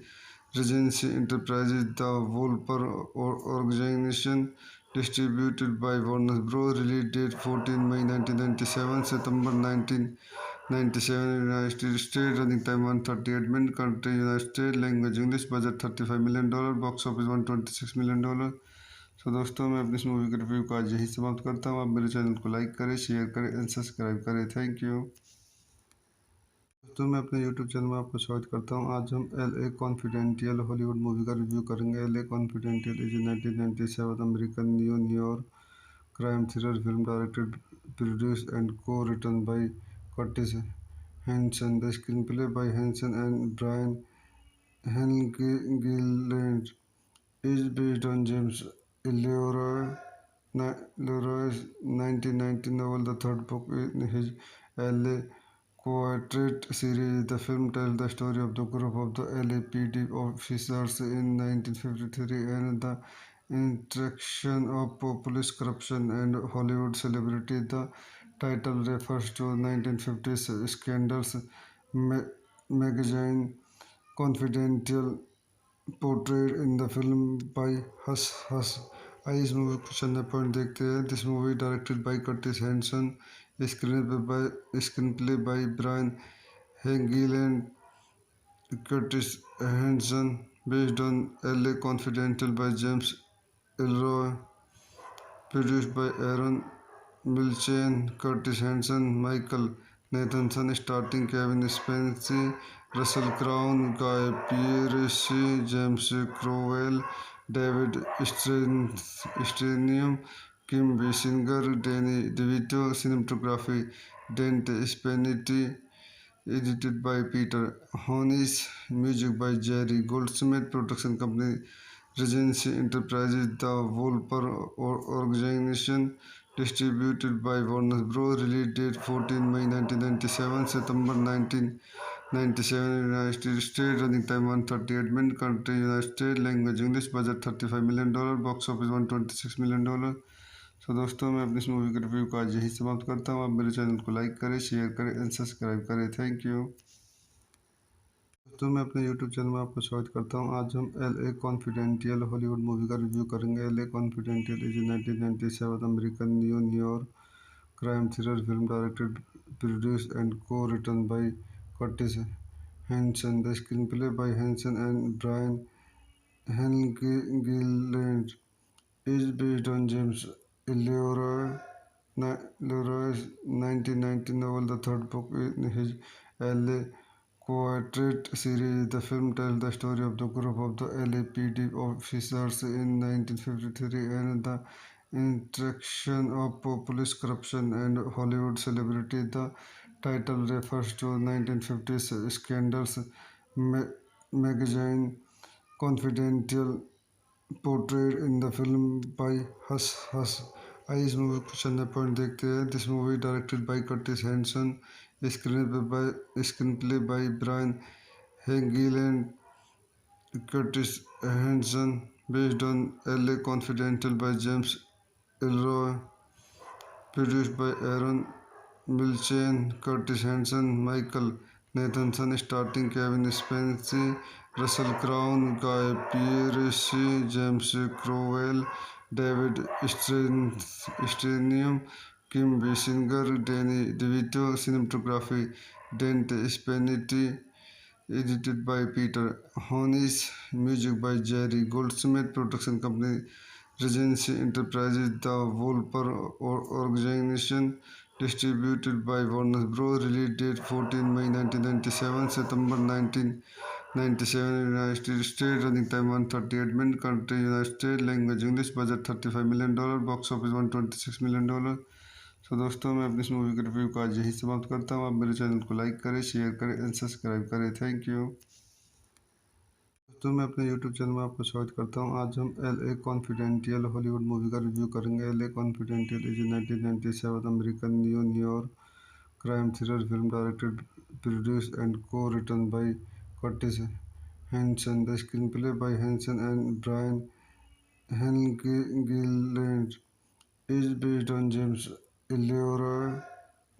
Regency Enterprises, the Wolper organization, distributed by Warner Bros. Release date 14 May 1997, September 1997, United States, running time 138 minutes, country United States, language English, budget $35 million, box office $126 million। सो दोस्तों मैं अपनी इस movie के review को आज यही समाप्त करता हूँ। आप मेरे चैनल को लाइक करें, शेयर करें एंड सब्सक्राइब करें। Thank you. दोस्तों मैं अपने यूट्यूब चैनल में आपको स्वागत करता हूँ। आज हम L A confidential Hollywood movie का रिव्यू करेंगे। L A confidential is 1997 American New York crime thriller film directed, produced and co-written by Curtis Hanson. The screenplay by Hanson and Brian Helgeland is based on James Leroy's 1990 novel, the third book in his LA Quartet series. The film tells the story of the group of the LAPD officers in 1953 and the interaction of police corruption and Hollywood celebrity. The title refers to 1950s scandals magazine Confidential portrayed in the film by Hush Hush। आइए इस movie को चंद point देखते हैं। This movie directed by Curtis Hanson, screenplay by Brian Helgeland, Curtis Hanson, based on L A confidential by James Ellroy, produced by Aaron Milchan, Curtis Hanson, Michael Nathanson, starring Kevin Spacey, Russell Crowe, Guy Pearce, James Cromwell, David Strathairn, Kim Basinger, Danny DeVito, cinematography Dante Spinelli, edited by Peter Hornish, music by Jerry Goldsmith, production company Regency Enterprises, the Wolper organization, distributed by Warner Bros. Release date 14 May 1997, September 1997, United States, running time 138 minutes, country United States, language English, budget $35 million, box office $126 million। सो दोस्तों मैं अपनी इस movie के review को आज यही समाप्त करता हूँ। आप मेरे चैनल को लाइक करें, शेयर करें एंड सब्सक्राइब करें। Thank you. दोस्तों मैं अपने यूट्यूब चैनल में आपको स्वागत करता हूँ। आज हम L A confidential Hollywood movie का रिव्यू करेंगे। L A confidential is 1997 American New York crime thriller film directed, produced and co-written by Curtis Hanson. The screenplay by Hanson and Brian Helgeland is based on James Leroy's 1990 novel, the third book in his L.A. Quartet series. The film tells the story of the group of the LAPD officers in 1953 and the interaction of police corruption and Hollywood celebrity. The title refers to 1950s scandals magazine Confidential portrayed in the film by Hush Hush। आइए इस movie को चंद point देखते हैं। This movie directed by Curtis Hanson, screenplay by Brian Helgeland, Curtis Hanson, based on L A confidential by James Ellroy, produced by Aaron Milchan, Curtis Hanson, Michael Nathanson, starring Kevin Spacey, Russell Crowe, Guy Pearce, James Cromwell, David Strathairn, Kim Basinger, Danny DeVito, cinematography Dante Spinelli, edited by Peter Hornish, music by Jerry Goldsmith, production company Regency Enterprises, the Wolper organization, distributed by Warner Bros. Release date 14 May 1997, September 1997, United States, running time 138 minutes, country United States, language English, budget $35 million, box office $126 million। सो दोस्तों मैं अपनी इस movie के review को आज यही समाप्त करता हूँ। आप मेरे चैनल को लाइक करें, शेयर करें एंड सब्सक्राइब करें। Thank you. दोस्तों मैं अपने यूट्यूब चैनल में आपको स्वागत करता हूँ। आज हम L A confidential Hollywood movie का रिव्यू करेंगे। L A confidential is 1997 American New York crime thriller film directed, produced and co-written by Curtis Hanson. The screenplay by Hanson and Brian Helgeland is based on James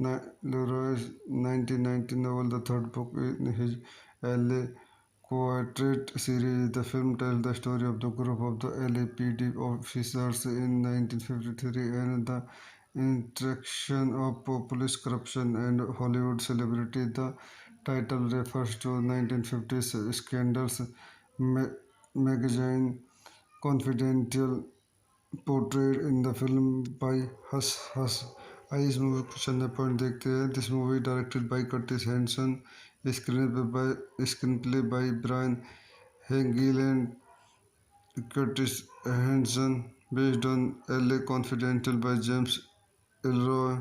Leroy's 1919 novel, the third book in his LA Quartet series. The film tells the story of the group of the LAPD officers in 1953 and the interaction of police corruption and Hollywood celebrity. The title refers to 1950s scandals. Ma- Magazine Confidential portrayed in the film by Hush Hush. आइए इस movie को चंदा point देखते हैं. This movie directed by Curtis Hanson, screenplay by Brian हेगिल and Curtis Hanson, based on LA Confidential by James Elroy,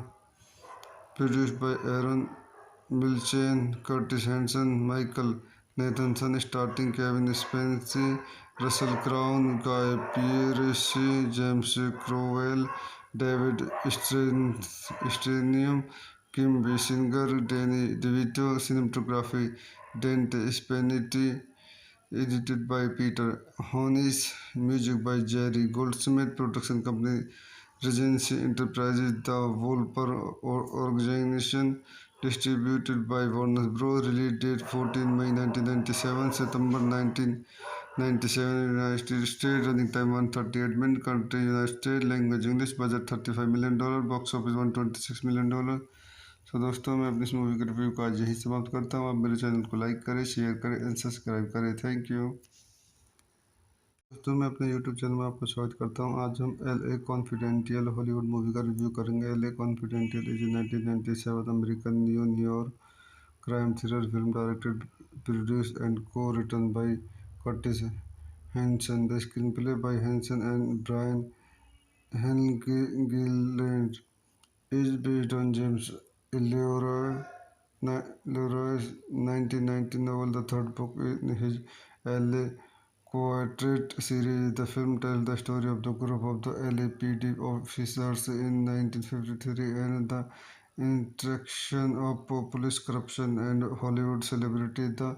produced by Aaron Milchan, Curtis Hanson, Michael Nathanson, starting Kevin Spacey, Russell Crowe, Guy Pearce, James Crowell, David Strathairn, Kim Basinger, Danny DeVito, cinematography, Dante Spanetti, edited by Peter Honis, music by Jerry Goldsmith, production company Regency Enterprises, The Wolper Organization, distributed by Warner Bros. Release date 14 May 1997, September 1997, United States, running time 138 minutes, country United States, language English, budget $35 million, box office $126 million. सो दोस्तों मैं अपनी इस movie के review को आज यही समाप्त करता हूँ. आप मेरे चैनल को लाइक करें, शेयर करें एंड सब्सक्राइब करें. Thank you. दोस्तों मैं अपने यूट्यूब चैनल में आपको स्वागत करता हूँ. आज हम L A confidential Hollywood movie का रिव्यू करेंगे. L A confidential is 1997 American New York crime thriller film directed, produced and co-written by Curtis Hanson. The screenplay by Hanson and Brian हेगिल is based on James Leroy's 1919 novel, the third book in his LA Quartet series. The film tells the story of the group of the LAPD officers in 1953 and the interaction of police corruption and Hollywood celebrity. The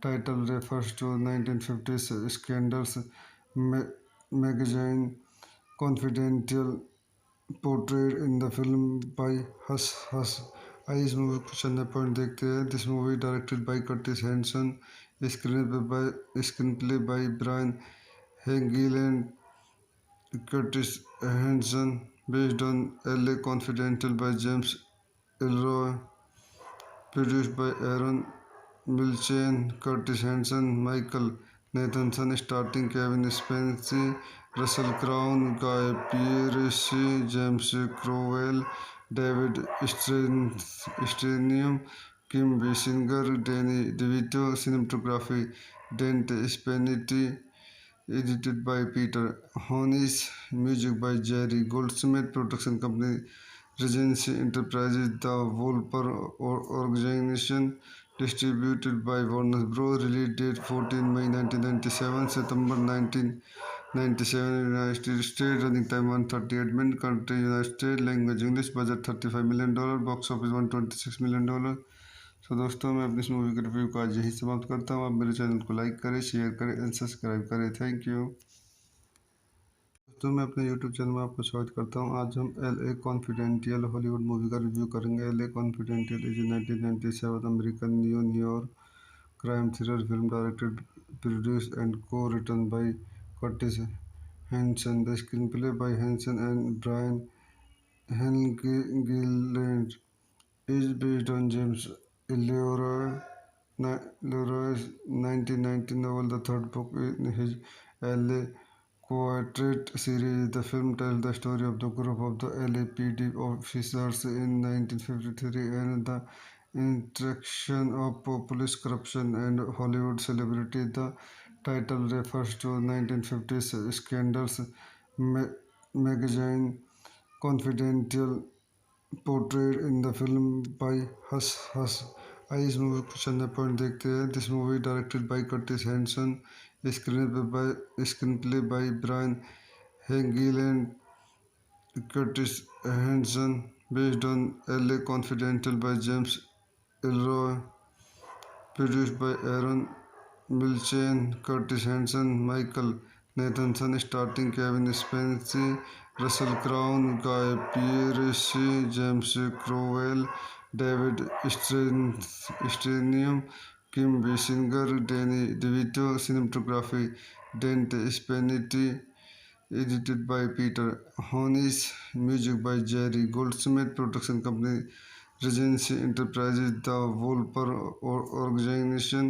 title refers to 1950s scandals. Magazine Confidential portrayed in the film by Hush Hush. आइए इस movie को चंदा point देखते हैं. This movie directed by Curtis Hanson, screenplay by Brian हेगिल and Curtis Hanson, based on LA Confidential by James Elroy, produced by Aaron Milchan, Curtis Hanson, Michael Nathanson, starting Kevin Spacey, Russell Crowe, Guy Pearce, James Crowell, David Strathairn, Kim Basinger, Danny DeVito, cinematography, Dante Spanetti, edited by Peter Honis, music by Jerry Goldsmith, production company Regency Enterprises, The Wolper Organization, distributed by Warner Bros. Release date 14 May 1997, September 1997, United States, running time 138 minutes, country United States, language English, budget $35 million, box office $126 million. सो दोस्तों मैं अपनी इस movie के review को आज यही समाप्त करता हूँ. आप मेरे चैनल को लाइक करें, शेयर करें एंड सब्सक्राइब करें. Thank you. दोस्तों मैं अपने यूट्यूब चैनल में आपको स्वागत करता हूँ. आज हम L A confidential Hollywood movie का रिव्यू करेंगे. L A confidential is 1997 American New York crime thriller film directed, produced and co-written by Curtis Hanson. The screenplay by Hanson and Brian हेगिल is based on James Leroy's 1919 novel, the third book in his LA Quartet series. The film tells the story of the group of the LAPD officers in 1953 and the interaction of police corruption and Hollywood celebrity. The title refers to 1950s scandals. Magazine Confidential portrayed in the film by Hush Hush. आइए इस movie को चंदा point देखते हैं. This movie directed by Curtis Hanson, screenplay by Brian हेगिल and Curtis Hanson, based on LA Confidential by James Elroy, produced by Aaron Milchan, Curtis Hanson, Michael Nathanson starring, Kevin Spacey, Russell Crowe, Guy Pearce, James Cromwell, David Strathairn, Kim Basinger, Danny DeVito, cinematography Dante Spinotti, edited by Peter Hornish, music by Jerry Goldsmith, production company Regency Enterprises, The Wolper Organization,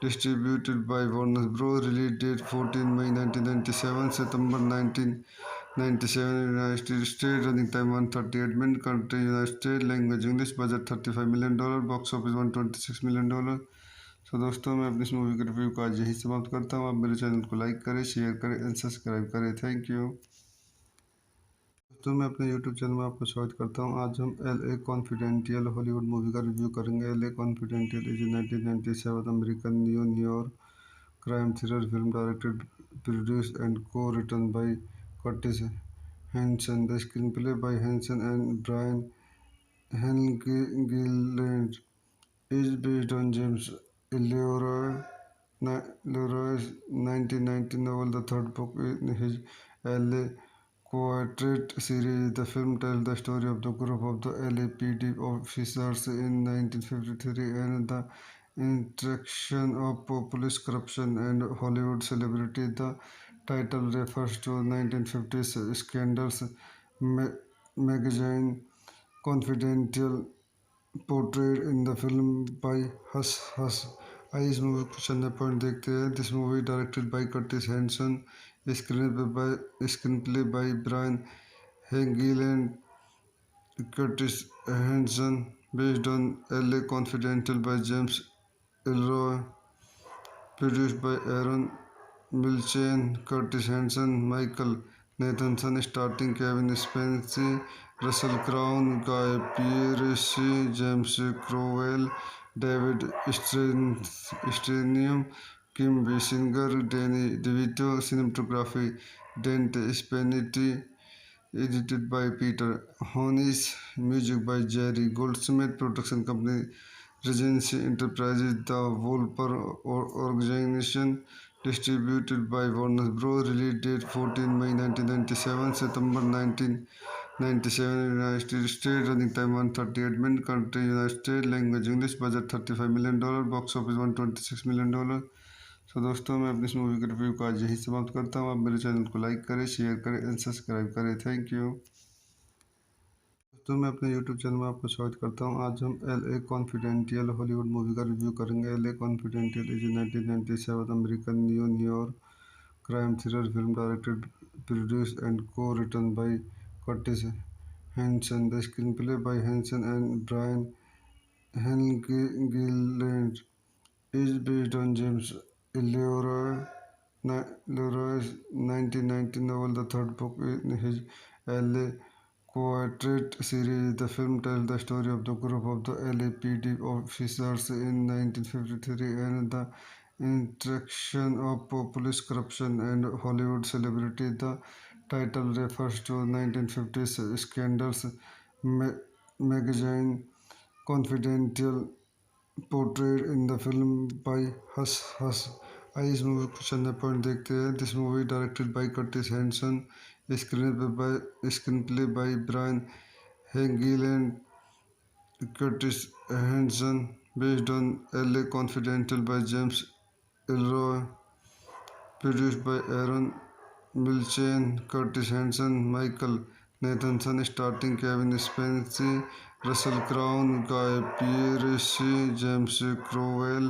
distributed by Warner Bros. Release date 14 May 1997, September 1997, United States, running time 138 minutes, country United States, language English, budget $35 million, box office $126 million। तो दोस्तों मैं अपनी इस movie के review को आज यही समाप्त करता हूँ। आप मेरे चैनल को लाइक करें, शेयर करें एंड सब्सक्राइब करें। Thank you. दोस्तों मैं अपने यूट्यूब चैनल में आपको स्वागत करता हूँ। आज हम LA कॉन्फिडेंटियल हॉलीवुड मूवी का रिव्यू करेंगे। LA confidential is 1997 American New York crime thriller film directed, produced and co-written by Curtis Hanson. The screenplay by Hanson and Brian Helgeland is based on James Leroy's 1919 novel, the third book in his LA Quartet series. The film tells the story of the group of the LAPD officers in 1953 and the interaction of police corruption and Hollywood celebrity. The title refers to 1950s scandals magazine Confidential portrayed in the film by Hush Hush. आइए इस movie को चंद point देखते हैं। This movie directed by Curtis Hanson, screenplay by Brian Helgeland, Curtis Hanson, based on LA confidential by James Ellroy, produced by Aaron Milchan, Curtis Hanson, Michael Nathanson starring, Kevin Spacey, Russell Crowe, Guy Pearce, James Cromwell, David Strathairn, Kim Basinger, Danny DeVito, cinematography Dante Spinotti, edited by Peter Hornish, music by Jerry Goldsmith, production company Regency Enterprises, The Wolper Organization, distributed by Warner Bros. Release date 14 May 1997, September 1997, United States, running time 138 minutes, country United States, language English, budget $35 million, box office $126 million। तो दोस्तों मैं अपनी इस movie के review को आज यही समाप्त करता हूँ। आप मेरे चैनल को लाइक करें, शेयर करें एंड सब्सक्राइब करें। Thank you. दोस्तों मैं अपने यूट्यूब चैनल में आपको स्वागत करता हूँ। आज हम LA कॉन्फिडेंटियल हॉलीवुड मूवी का रिव्यू करेंगे। LA confidential is 1997 American New York crime thriller film directed, produced and co-written by Curtis Hanson. The screenplay by Hanson and Brian Helgeland is based on James Leroy's 1919 novel, the third book in his LA Quartet series. The film tells the story of the group of the LAPD officers in 1953 and the interaction of police corruption and Hollywood celebrity. The title refers to 1950s scandals magazine Confidential portrayed in the film by Hush Hush. आइए इस movie को चंद point देखते हैं। This movie directed by Curtis Hanson, screenplay by Brian Helgeland, Curtis Hanson, based on LA confidential by James Ellroy, produced by Aaron Milchan, Curtis Hanson, Michael Nathanson starring, Kevin Spacey, Russell Crowe, Guy Pearce, James Cromwell,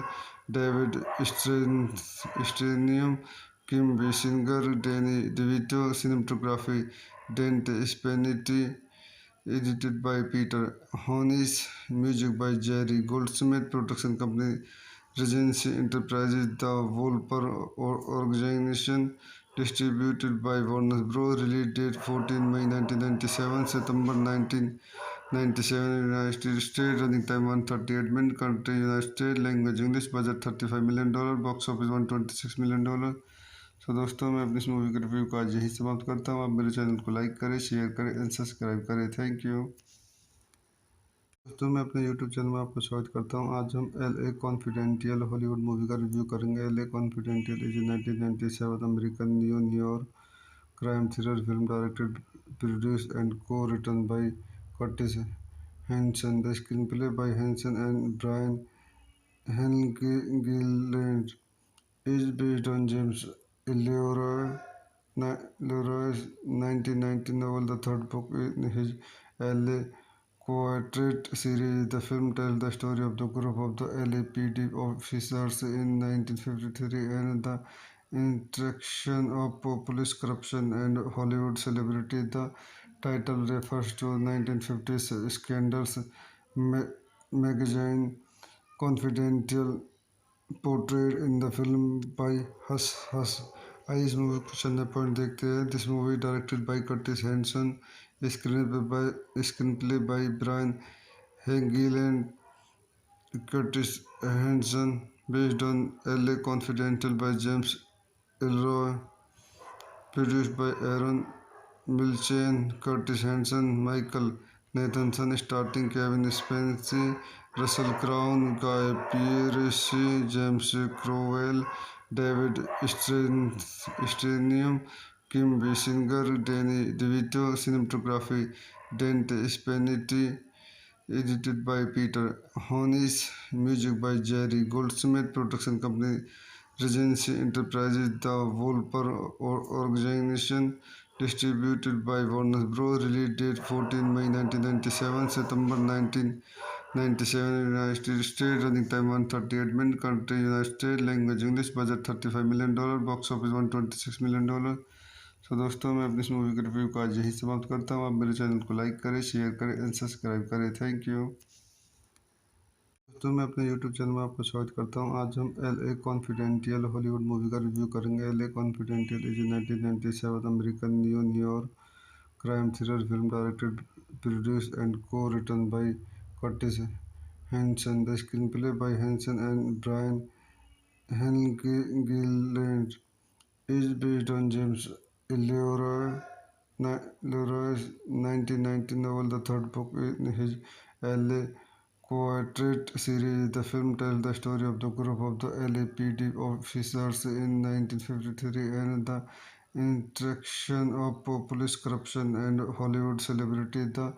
David Strathairn, Kim Basinger, Danny DeVito, cinematography Dante Spinotti, edited by Peter Hornish, music by Jerry Goldsmith, production company Regency Enterprises, The Wolper Organization, distributed by Warner Bros. Release date 14 May 1997, September 1997, United States, running time 138 minutes, country United States, language English, budget $35 million, box office $126 million। तो दोस्तों मैं अपनी इस movie के review को आज यही समाप्त करता हूँ। आप मेरे चैनल को लाइक करें, शेयर करें एंड सब्सक्राइब करें। Thank you. दोस्तों मैं अपने YouTube चैनल में आपका स्वागत करता हूं। आज हम L A confidential Hollywood movie का रिव्यू करेंगे। L A confidential is 1997 American New York crime thriller film directed, produced and co-written by Curtis Hanson. The screenplay by Hanson and Brian Helgeland is based on James Leroy's 1990 novel, the third book in his L.A. Quartet series. The film tells the story of the group of the LAPD officers in 1953 and the interaction of police corruption and Hollywood celebrity. The title refers to 1950s scandals magazine Confidential portrayed in the film by Hush Hush. आइए इस movie को चंद point देखते हैं। This movie directed by Curtis Hanson, screenplay by Brian Helgeland, Curtis Hanson, based on LA Confidential by James Elroy, produced by Aaron Milchan, Curtis Hanson, Michael Nathanson, starting Kevin Spacey, Russell Crowe, Guy Pearce, James Cromwell, David Strathairn, Kim Basinger, Danny DeVito, cinematography, Dante Spinelli, edited by Peter Honis, music by Jerry Goldsmith, production company Regency Enterprises, the Wolper Organization, distributed by Warner Bros. Release date 14 May 1997, September 1997, United States, running time 138 minutes, country United States, language English, budget $35 million, box office $126 million। सो दोस्तों मैं अपनी इस movie के review को आज यही समाप्त करता हूँ। आप मेरे चैनल को लाइक करें, शेयर करें एंड सब्सक्राइब करें। Thank you. दोस्तों मैं अपने YouTube चैनल में आपका स्वागत करता हूँ। आज हम L A confidential Hollywood movie का रिव्यू करेंगे। L A confidential is 1997 American New York crime thriller film directed, produced and co-written by Curtis Hanson. The screenplay by Hanson and Brian Helgeland is based on James Leroy's 1990 novel, the third book in his L.A. Quartet series. The film tells the story of the group of the LAPD officers in 1953 and the interaction of police corruption and Hollywood celebrity. The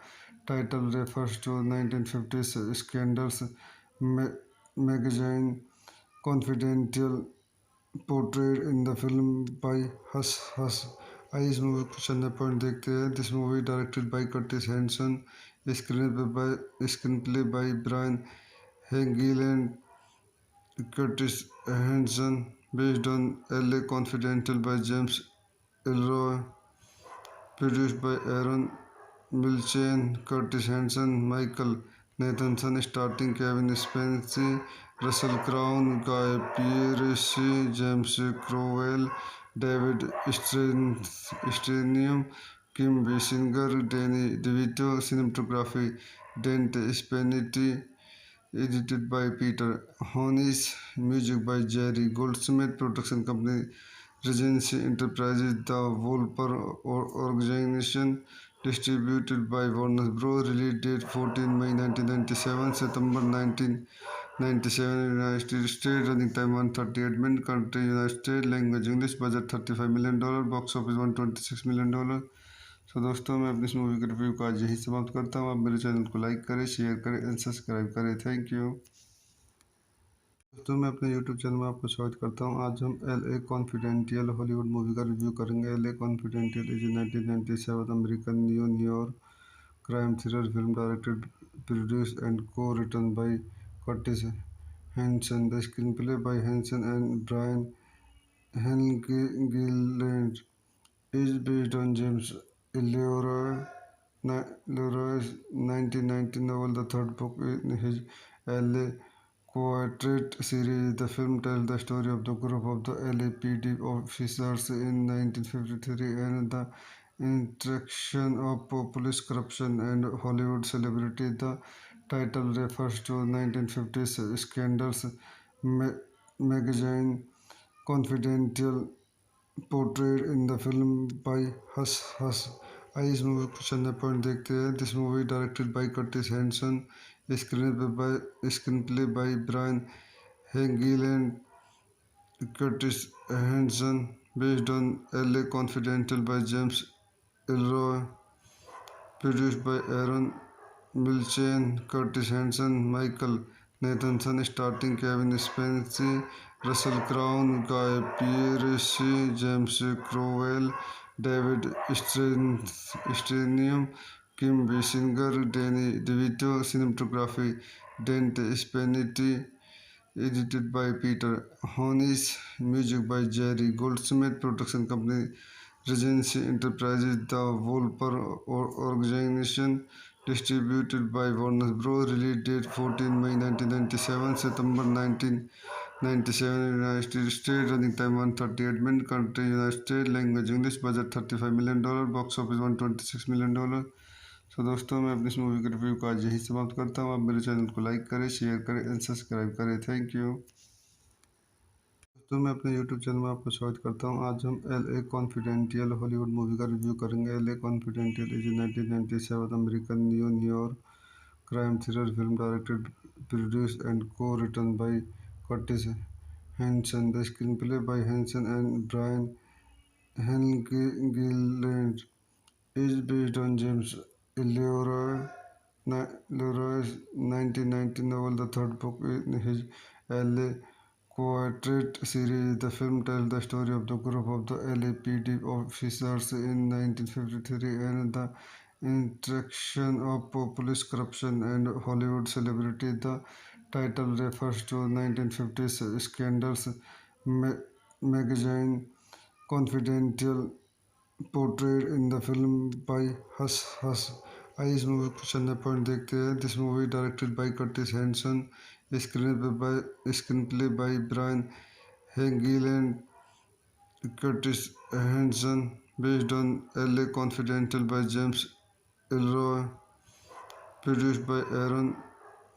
title refers to 1950s scandals magazine Confidential portrayed in the film by Hush Hush. आइए इस movie को चंद point देखते हैं। This movie directed by Curtis Hanson, screenplay by Brian Helgeland, Curtis Hanson, based on LA confidential by James Ellroy, produced by Aaron Milchan, Curtis Hanson, Michael Nathanson, starting Kevin Spacey, Russell Crowe, Guy Pearce, James Cromwell, David Strathairn, Kim Basinger, Danny DeVito, cinematography, Dante Spinelli, edited by Peter Honis, music by Jerry Goldsmith, production company Regency Enterprises, the Wolper Organization, distributed by Warner Bros. Release date 14 May 1997, September 1997, United States, running time 138 minutes, country United States, language English, budget $35 million, box office $126 million। सो दोस्तों मैं अपनी इस movie के review को आज यही समाप्त करता हूँ। आप मेरे चैनल को लाइक करें, शेयर करें एंड सब्सक्राइब करें। Thank you. दोस्तों मैं अपने YouTube चैनल में आपका स्वागत करता हूँ। आज हम L A confidential Hollywood movie का रिव्यू करेंगे। L A confidential is 1997 American New York crime thriller film directed, produced and co-written by Curtis Hanson. The screenplay by Hanson and Brian Helgeland is based on James Leroy's 1990 novel, the third book in his L.A. Quartet series. The film tells the story of the group of the LAPD officers in 1953 and the interaction of police corruption and Hollywood celebrity. The title refers to 1950s scandals magazine Confidential portrayed in the film by Hush Hush. आइए इस movie को चंद point देखते हैं। This movie directed by Curtis Hanson, Screenplay by Brian Hegel and Curtis Hanson, based on LA Confidential by James Elroy, produced by Aaron Milchan, Curtis Hanson, Michael Nathanson, starting Kevin Spacey, Russell Crowe, Guy Pearce, James Cromwell, David Strathairn, Kim Basinger, Danny DeVito, cinematography, Dante Spanetti, edited by Peter Honis, music by Jerry Goldsmith, production company Regency Enterprises, the Wolper Organization, distributed by Warner Bros. Release date 14 May 1997, September 1997, United States, running time 138 minutes, country United States, language English, budget $35 million, box office $126 million। तो दोस्तों मैं अपनी इस movie के review को आज यही समाप्त करता हूँ। आप मेरे चैनल को लाइक करें, शेयर करें एंड सब्सक्राइब करें। Thank you. दोस्तों मैं अपने यूट्यूब चैनल में आपको स्वागत करता हूँ। आज हम L A confidential Hollywood movie का रिव्यू करेंगे। L A confidential is 1997 American New York crime thriller film directed, produced and co-written by Curtis Hanson. The screenplay by Hanson and Brian Helgeland is based on James Leroy's 1990 novel, the third book in his LA Quartet series. The film tells the story of the group of the LAPD officers in 1953 and the interaction of police corruption and Hollywood celebrity. The title refers to 1950s scandals magazine Confidential, portrayed in the film by Hush Hush. आइए इस movie को चलने point देखते हैं। This movie directed by Curtis Hanson, screenplay by Brian हेगिल and Curtis Hanson, based on LA Confidential by James Elroy, produced by Aaron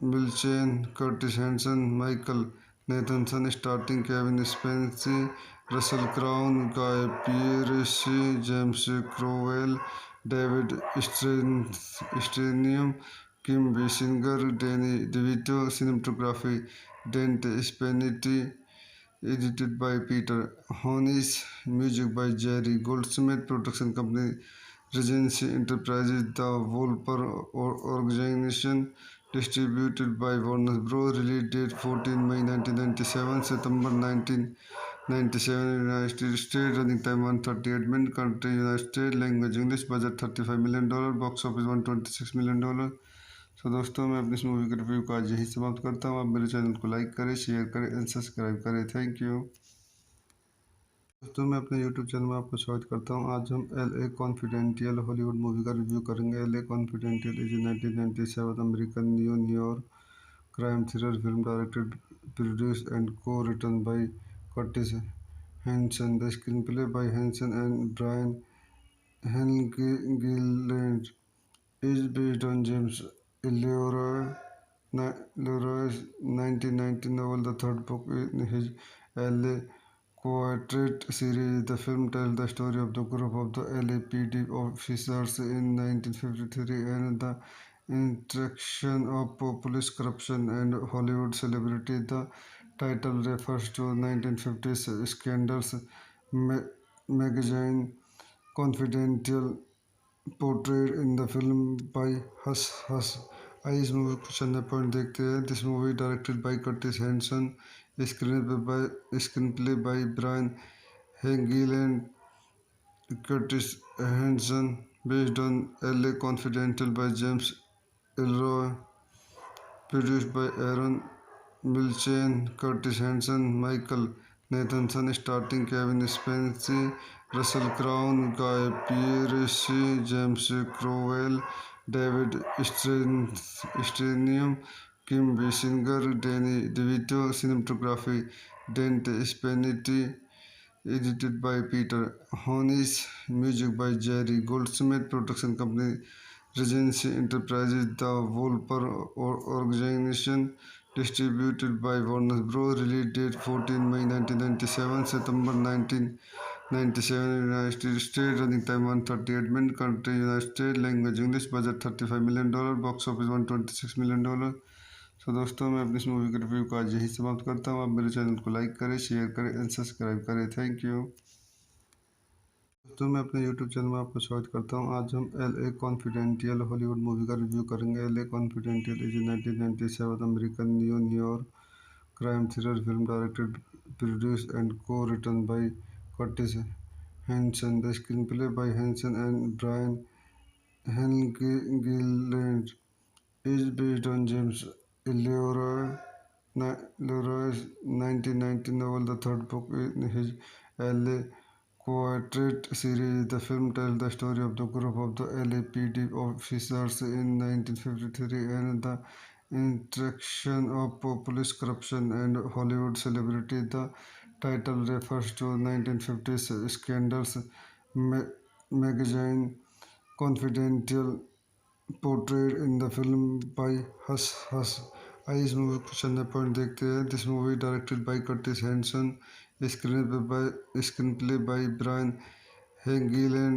Milchan, Curtis Hanson, Michael Nathanson, starting Kevin Spacey, Russell Crowe, Guy Pearce, James Cromwell, David Strathairn, Kim Basinger, Danny DeVito, cinematography, Dante Spanetti, edited by Peter Honis, music by Jerry Goldsmith, production company Regency Enterprises, the Wolper Organization, distributed by Warner Bros. Release date 14 May 1997, September 1997, United States, running time 138 minutes, country United States, language English, budget $35 million, box office $126 million। तो दोस्तों मैं अपनी इस movie के review को आज यही समाप्त करता हूँ। आप मेरे चैनल को लाइक करें, शेयर करें एंड सब्सक्राइब करें। Thank you. दोस्तों मैं अपने यूट्यूब चैनल में आपको स्वागत करता हूँ। आज हम L A confidential Hollywood movie का रिव्यू करेंगे। L A confidential is 1997 American New York crime thriller film directed, produced and co-written by Curtis Hanson. The screenplay by Hanson and Brian Helgeland is based on James Leroy's 1990 novel, the third book in his LA Quartet series. The film tells the story of the group of the LAPD officers in 1953 and the interaction of police corruption and Hollywood celebrity. The title refers to 1950s scandals magazine Confidential, portrayed in the film by Hush Hush. आइए इस movie को चलने point देखते हैं। This movie directed by Curtis Hanson, screenplay by Brian हेगिल and Curtis Hanson, based on LA Confidential by James Elroy, produced by Aaron Milchan, Curtis Hanson, Michael Nathanson, starting Kevin Spacey, Russell Crowe, Guy Pearce, James Cromwell, David Strathairn, Kim Basinger, Danny DeVito, cinematography, Dante Spanetti, edited by Peter Honis, music by Jerry Goldsmith, production company Regency Enterprises, the Wolper Organization, distributed by Warner Bros. Release date 14 May 1997, September 97 United States, running time 138 minutes, country United States, language English, budget $35 million, box office $126 million। सो दोस्तों मैं अपनी इस movie के review को आज यही समाप्त करता हूँ। आप मेरे चैनल को लाइक करें, शेयर करें एंड सब्सक्राइब करें। Thank you. दोस्तों मैं अपने यूट्यूब चैनल में आपका स्वागत करता हूँ। आज हम LA कॉन्फिडेंटियल हॉलीवुड मूवी का रिव्यू करेंगे। LA confidential is 1997 American New York crime thriller film directed, produced, and co-written by Curtis Hanson. The screenplay by Hanson and Brian Gilland is based on James Leroy's 1919 novel, the third book in his LA Quartet series. The film tells the story of the group of the LAPD officers in 1953 and the interaction of police corruption and Hollywood celebrity. The title refers to 1950s scandals magazine Confidential portrayed in the film by Hush Hush. आइए इस movie को चंद point देखते हैं। This movie directed by Curtis Hanson, screenplay by Brian Helgeland,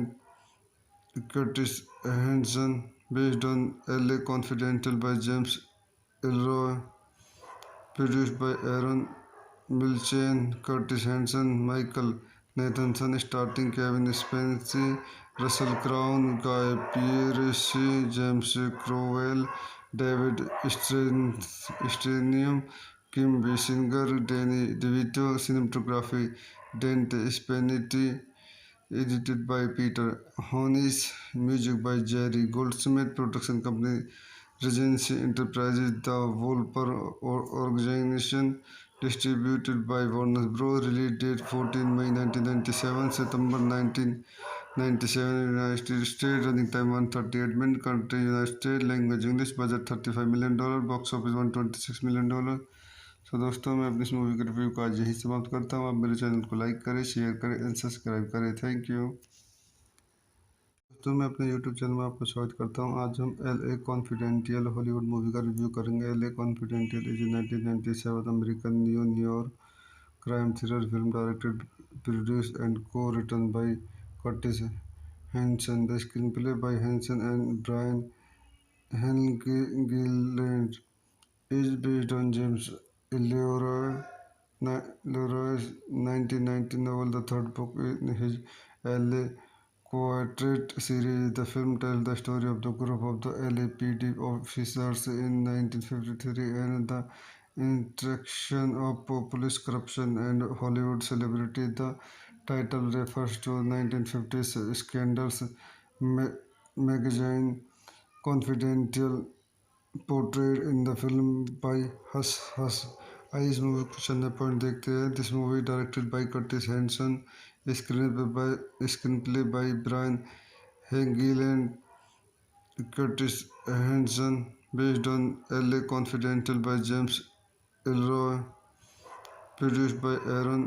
Curtis Hanson, based on LA confidential by James Ellroy, produced by Aaron Milchan, Curtis Hanson, Michael Nathanson, starting Kevin Spacey, Russell Crowe, Guy Pearce, James Cromwell, David Strathairn, Kim Basinger, Danny DeVito, cinematography, Dante Spinelli, edited by Peter Honis, music by Jerry Goldsmith, production company Regency Enterprises, the Wolper Organization, distributed by Warner Bros. Release date 14 May 1997, September 1997, United States, running time 138 minutes, country United States, language English, budget $35 million, box office $126 million। सो दोस्तों मैं अपनी इस movie के review को आज यही समाप्त करता हूँ। आप मेरे चैनल को लाइक करें, शेयर करें एंड सब्सक्राइब करें। Thank you. दोस्तों मैं अपने यूट्यूब चैनल में आपका स्वागत करता हूँ। आज हम LA कॉन्फिडेंटियल हॉलीवुड मूवी का रिव्यू करेंगे। LA confidential is 1997 American New York crime thriller film directed, produced and co-written by Curtis Hanson. The screenplay by Hanson and Brian Gilland is based on James Leroy's 1919 novel, the third book in his LA Quartet series. The film tells the story of the group of the LAPD officers in 1953 and the interaction of police corruption and Hollywood celebrity. The title refers to 1950s scandals magazine Confidential portrayed in the film by Hush Hush. आइए इस movie को चंद point देखते हैं। This movie directed by Curtis Hanson, screenplay by Brian Helgeland, Curtis Hanson, based on LA confidential by James Ellroy, produced by Aaron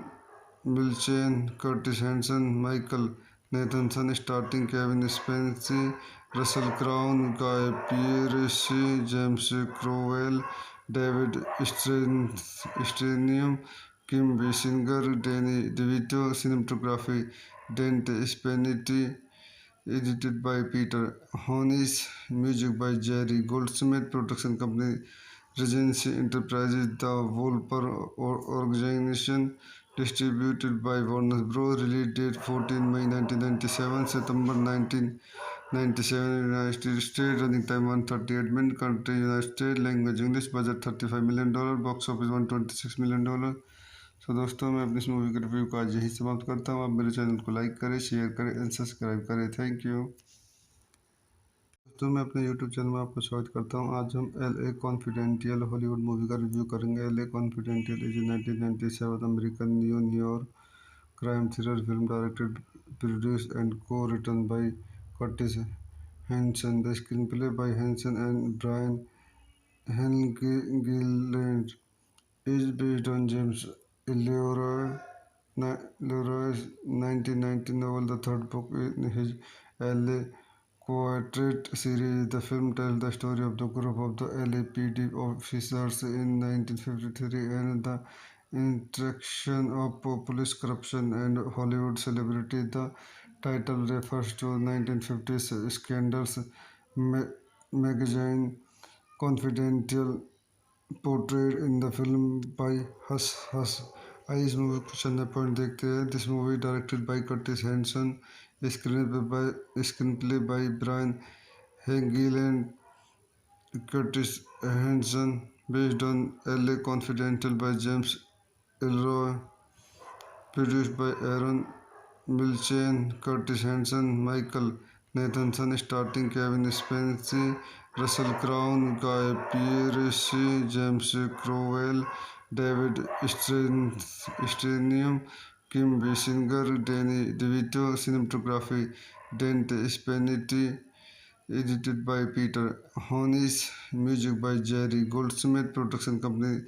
Milchan, Curtis Hanson, Michael Nathanson, starting Kevin Spacey, Russell Crowe, Guy Pearce, James Cromwell, David Strathairn, Kim Basinger, Danny DeVito, cinematography, Dante Spinelli, edited by Peter Honis, music by Jerry Goldsmith, production company Regency Enterprises, the Wolper Organization, distributed by Warner Bros. Release date 14 May 1997, September 1997, United States, running time 138 minutes, country United States, language English, budget $35 million, box office $126 million। सो दोस्तों मैं अपनी इस movie के review को आज यही समाप्त करता हूँ। आप मेरे चैनल को लाइक करें, शेयर करें एंड सब्सक्राइब करें। Thank you. दोस्तों मैं अपने यूट्यूब चैनल में आपका स्वागत करता हूँ। आज हम LA कॉन्फिडेंटियल हॉलीवुड मूवी का रिव्यू करेंगे। LA confidential is 1997 American New York crime thriller film directed, produced and co-written by Curtis Hanson. The screenplay by Hanson and Brian Gilland is based on James Leroy's 1919 novel, the third book in his LA Quartet series. The film tells the story of the group of the LAPD officers in 1953 and the interaction of police corruption and Hollywood celebrity. The title refers to 1950s scandals. Magazine Confidential portrayed in the film by Hush Hush. आइए इस movie को चंदा point देखते हैं. This movie directed by Curtis Hanson, screenplay by Brian हेगिल and Curtis Hanson, based on LA Confidential by James Elroy, produced by Aaron Milchan, Curtis Hanson, Michael Nathanson, starting Kevin Spacey, Russell Crowe, Guy Pearce, James Cromwell, David Strathairn, Kim Basinger, Danny DeVito, cinematography, Dante Spinelli, edited by Peter Honis, music by Jerry Goldsmith, production company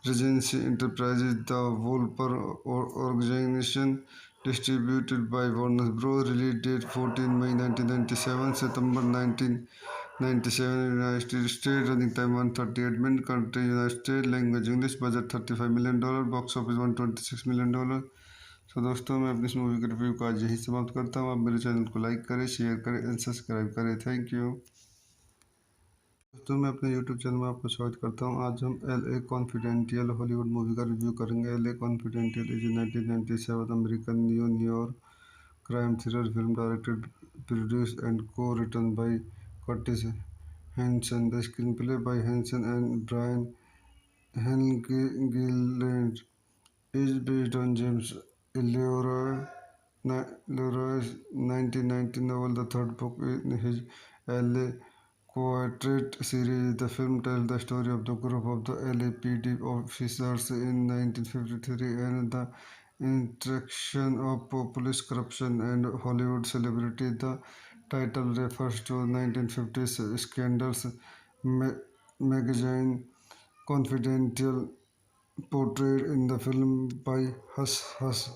Regency Enterprises, The Wolper Organization, distributed by Warner Bros. Release date 14 May 1997, September 1997, United States, running time 138 minutes, country United States, language English, budget $35 million, box office $126 million. सो दोस्तों मैं अपनी इस movie के review को आज यही समाप्त करता हूँ. आप मेरे चैनल को लाइक करें, शेयर करें एंड सब्सक्राइब करें. थैंक यू दोस्तों. मैं अपने यूट्यूब चैनल में आपको स्वागत करता हूँ. आज हम LA कॉन्फिडेंटियल हॉलीवुड मूवी का रिव्यू करेंगे. LA confidential is 1997 American New York crime thriller film directed, produced and co-written by Curtis Hanson. The screenplay by Hanson and Brian Helgeland is based on James Leroy's 1990 novel, the third book in his LA Quartet series. The film tells the story of the group of the LAPD officers in 1953 and the interaction of police corruption and Hollywood celebrity. The title refers to 1950s scandals. Magazine Confidential portrayed in the film by Hush Hush.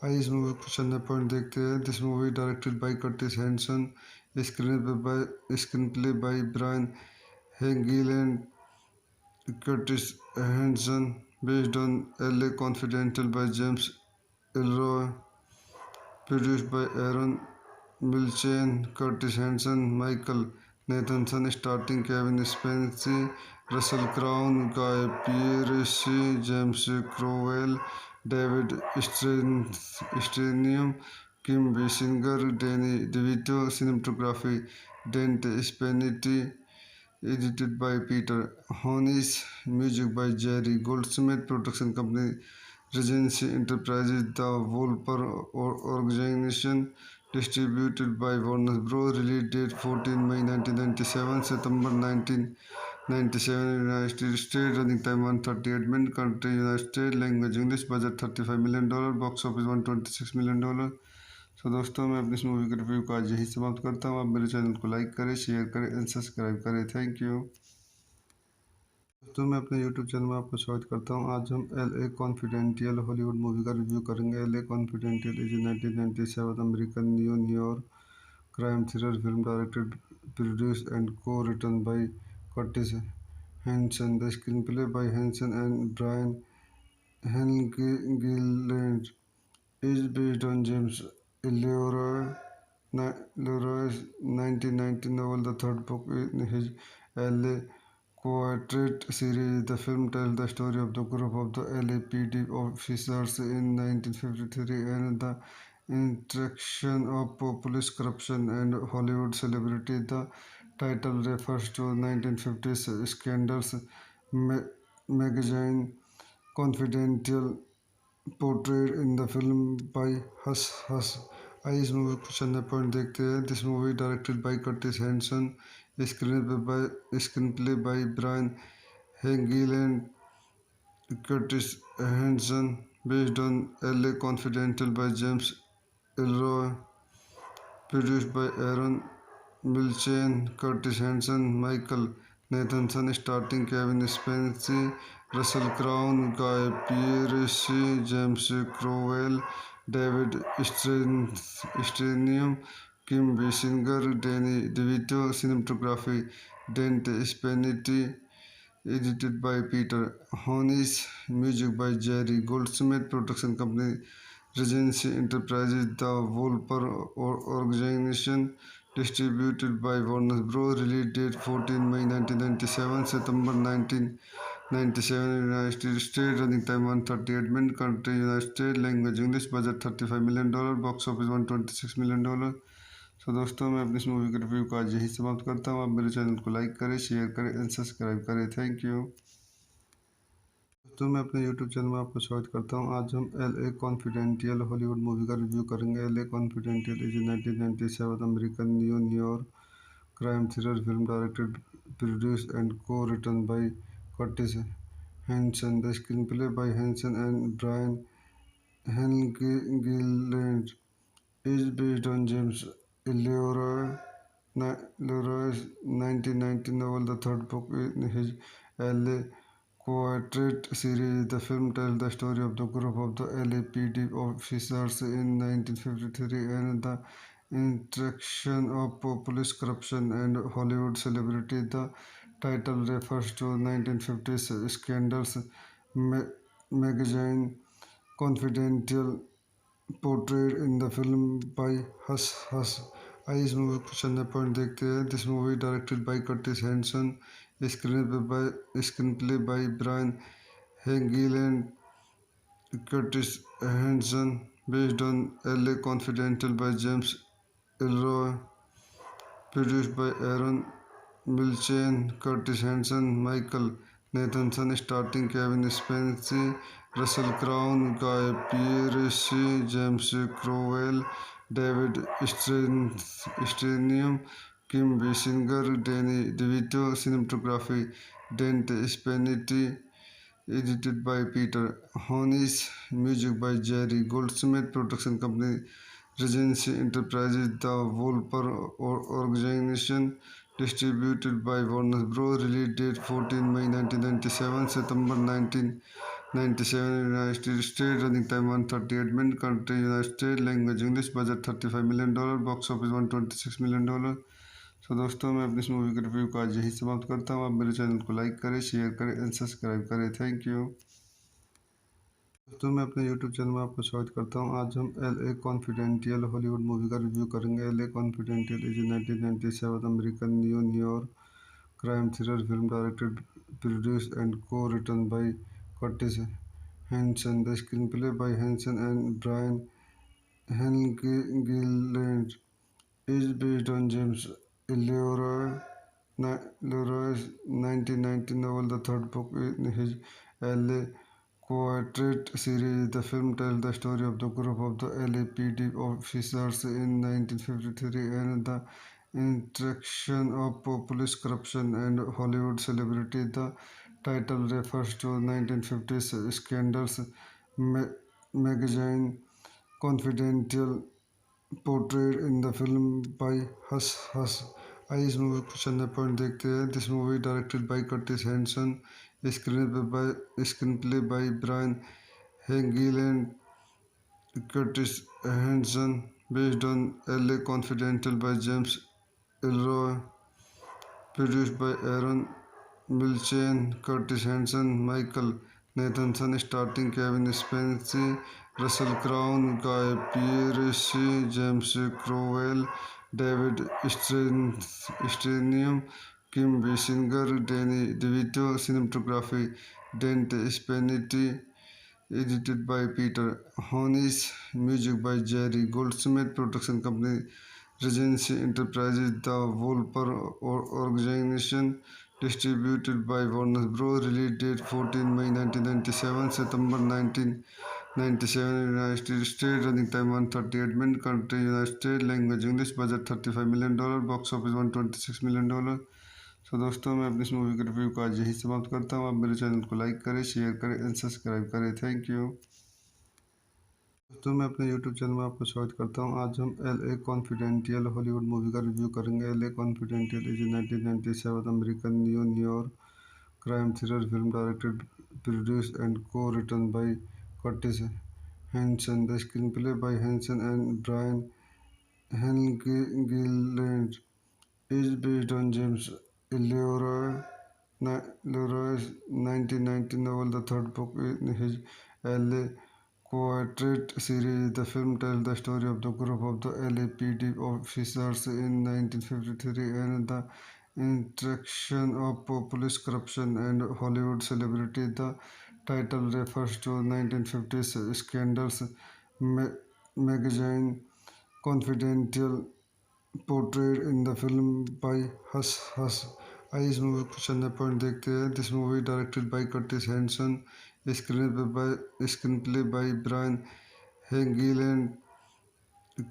आइए इस movie को चंदा point देखते हैं. This movie directed by Curtis Hanson, screenplay by Brian हेगिल and Curtis Hanson, based on LA Confidential by James Elroy, produced by Aaron Milchan, Curtis Hanson, Michael Nathanson, starting Kevin Spacey, Russell Crowe, Guy Pearce, James Cromwell, David Strathairn, Kim Basinger, Danny DeVito, cinematography, Dante Spinelli, edited by Peter Honis, music by Jerry Goldsmith, production company Regency Enterprises, The Wolper Organization, distributed by Warner Bros. Release date 14 May 1997, September 1997, United States, running time 138 minutes, country United States, language English, budget $35 million, box office $126 million. सो दोस्तों मैं अपनी इस movie के review को आज यही समाप्त करता हूँ. आप मेरे चैनल को लाइक करें, शेयर करें एंड सब्सक्राइब करें. थैंक यू दोस्तों. मैं अपने यूट्यूब चैनल में आपको स्वागत करता हूँ. आज हम LA कॉन्फिडेंटियल हॉलीवुड मूवी का रिव्यू करेंगे. LA confidential is 1997 American New York crime thriller film directed, produced and co-written by Curtis Hanson. The screenplay by Hanson and Brian Helgeland is based on James Leroy's 1990 novel, the third book in his LA Quartet series. The film tells the story of the group of the LAPD officers in 1953 and the interaction of police corruption and Hollywood celebrity. The title refers to 1950s scandals. Magazine Confidential portrayed in the film by Hush Hush. आइए इस movie को चंदा point देखते हैं. This movie directed by Curtis Hanson, screenplay by Brian हेगिल and Curtis Hanson, based on LA Confidential by James Elroy, produced by Aaron Milchan, Curtis Hanson, Michael Nathanson, starting Kevin Spacey, Russell Crowe, Guy Pearce, James Cromwell, David Strathairn, Kim Basinger, Danny DeVito, cinematography, Dante Spinelli, edited by Peter Hornish, music by Jerry Goldsmith, production company Regency Enterprises, The Wolper Organization, distributed by Warner Bros. Release date 14 May 1997, September 1997, United States. Running time 138 minutes. Country United States. Language English. Budget $35 million. Box office $126 million. सो दोस्तों मैं अपनी इस movie के review का आज यही समाप्त करता हूँ। आप मेरे चैनल को लाइक करें, शेयर करें एंड सब्सक्राइब करें। Thank you. दोस्तों मैं अपने यूट्यूब चैनल में आपको स्वागत करता हूँ। आज हम L A confidential Hollywood movie का रिव्यू करेंगे। L A confidential is 1997 American New York crime thriller film directed, produced and co-written by Curtis Hanson. The screenplay by Hanson and Brian Gilland is based on James Leroy's 1990 novel, the third book in his LA Quartet series. The film tells the story of the group of the LAPD officers in 1953 and the interaction of police corruption and Hollywood celebrity. The title refers to 1950s scandals magazine Confidential portrayed in the film by Hush Hush. आइए इस movie को चंद point देखते हैं। This movie directed by Curtis Hanson, screenplay by Brian हेगिल and Curtis Hanson, based on L A confidential by James Ellroy, produced by Aaron Milchan, Curtis Hanson, Michael Nathanson, starting Kevin Spacey, Russell Crowe, Guy Pearce, James Cromwell, David Strathairn, Kim Basinger, Danny DeVito, cinematography, Dante Spinelli, edited by Peter Hornish, music by Jerry Goldsmith, production company Regency Enterprises, The Wolper Organization, distributed by Warner Bros. Release date 14 May 1997, September 1997, United States. Running time 138 minutes. Country United States. Language English. Budget $35 million. Box office $126 million. सो दोस्तों मैं अपनी इस movie के review का आज यही समाप्त करता हूँ। आप मेरे चैनल को लाइक करें, शेयर करें एंड सब्सक्राइब करें। Thank you. दोस्तों मैं अपने यूट्यूब चैनल में आपको स्वागत करता हूँ। आज हम L A confidential Hollywood movie का रिव्यू करेंगे। L A confidential is 1997 American New York crime thriller film directed, produced and co-written by Curtis Hanson. The screenplay by Hanson and Brian Gilland is based on James Leroy's 1990 novel, the third book in his LA Quartet series. The film tells the story of the group of the LAPD officers in 1953 and the interaction of police corruption and Hollywood celebrity. The title refers to 1950s scandals magazine Confidential portrayed in the film by Hush Hush. आइए इस movie को चंद point देखते हैं। This movie directed by Curtis Hanson, screenplay by Brian हेगिल and Curtis Hanson, based on L A confidential by James Ellroy, produced by Aaron Milchan, Curtis Hanson, Michael Nathanson, starting Kevin Spacey, Russell Crowe, Guy Pearce, James Cromwell, David Strathairn, Kim Basinger, Danny DeVito, cinematography, Dante Spinelli, edited by Peter Hornish, music by Jerry Goldsmith, production company Regency Enterprises, The Wolper Organization, distributed by Warner Bros. Release date 14 May 1997, September 1997, United States. Running time 138 minutes. Country United States. Language English. Budget $35 million. Box office $126 million. सो दोस्तों मैं अपनी इस movie के review का आज यही समाप्त करता हूँ। आप मेरे चैनल को लाइक करें, शेयर करें एंड सब्सक्राइब करें। Thank you. दोस्तों मैं अपने यूट्यूब चैनल में आपको स्वागत करता हूँ। आज हम L A confidential Hollywood movie का रिव्यू करेंगे। L A confidential is 1997 American New York crime thriller film directed, produced and co-written by Curtis Hanson. The screenplay by Hanson and Brian Gilland is based on James Leroy Leroy's 1990 novel, the third book in his LA Quartet series. The film tells the story of the group of the LAPD officers in 1953 and the interaction of police corruption and Hollywood celebrity. The title refers to 1950s scandals magazine Confidential portrayed in the film by Hush Hush. आइए इस movie को चलने point देखते हैं. This movie directed by Curtis Hanson, screenplay by Brian हेगिल and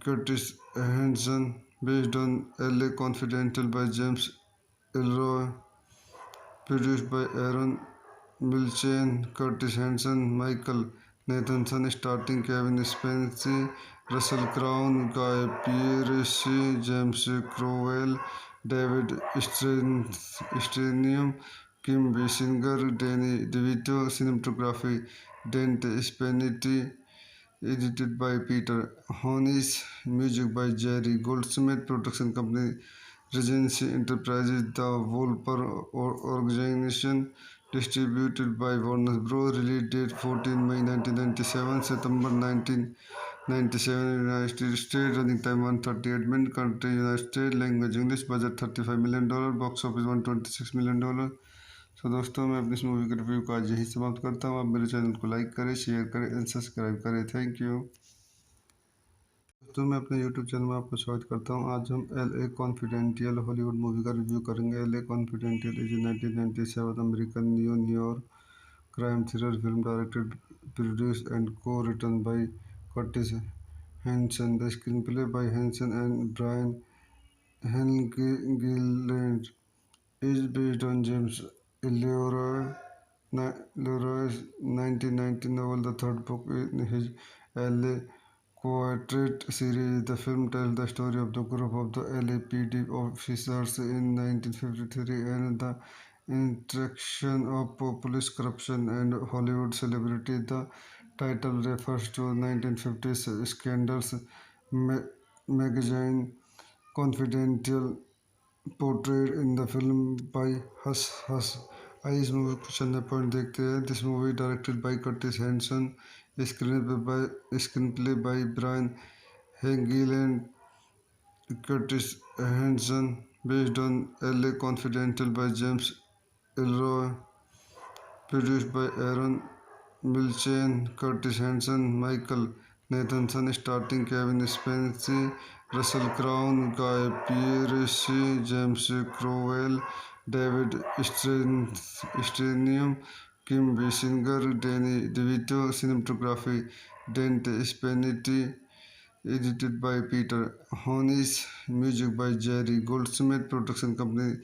Curtis Hanson, based on LA Confidential by James Elroy, produced by Aaron Milchan, Curtis Hanson, Michael Nathanson, starting Kevin Spacey, Russell Crowe, Guy Pearce, James Cromwell, David Strathairn, Kim Basinger, Danny DeVito, cinematography, Dante Spinelli, edited by Peter Honis, music by Jerry Goldsmith, production company Regency Enterprises, the Wolper Organization, distributed by Warner Bros. Release date 14 May 1997, September 1997, United States. Running time 138 minutes. Country United States. Language English. Budget $35 million. Box office $126 million. सो दोस्तों, मैं अपनी इस movie के review को आज यही समाप्त करता हूँ. आप मेरे चैनल को लाइक करें, शेयर करें एंड सब्सक्राइब करें. थैंक यू दोस्तों. मैं अपने यूट्यूब चैनल में आपको स्वागत करता हूँ. आज हम LA कॉन्फिडेंटियल हॉलीवुड मूवी का रिव्यू करेंगे. LA confidential is 1997 American New York crime thriller film directed, produced and co-written by Curtis Hanson. The screenplay by Hanson and Brian Helgeland is based on James Leroy's 1990 novel, the third book in his LA Quartet series. The film tells the story of the group of the LAPD officers in 1953 and the interaction of police corruption and Hollywood celebrity. The title refers to 1950s scandals magazine Confidential portrayed in the film by Hush Hush. आइए इस movie को चलने point देखते हैं. This movie directed by Curtis Hanson, screenplay by Brian हेगिल and Curtis Hanson, based on LA Confidential by James Elroy, produced by Aaron Milchan, Curtis Hanson, Michael Nathanson, starting Kevin Spacey, Russell Crowe, Guy Pearce, James Cromwell, David Strathairn, Kim Basinger, Danny DeVito, cinematography, Dante Spinelli, edited by Peter Honis, music by Jerry Goldsmith, production company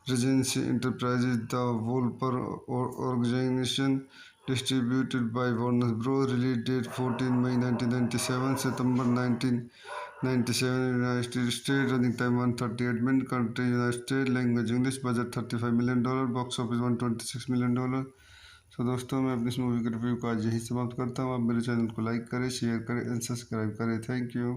Regency Enterprises, the Wolper Organization, distributed by Warner Bros. Release date 14 May 1997, September 1997, United States. Running time 138 minutes. Country United States. Language English. Budget $35 million. Box office $126 million. सो दोस्तों, मैं अपनी इस movie के review को आज यही समाप्त करता हूँ. आप मेरे चैनल को लाइक करें, शेयर करें एंड सब्सक्राइब करें. Thank you.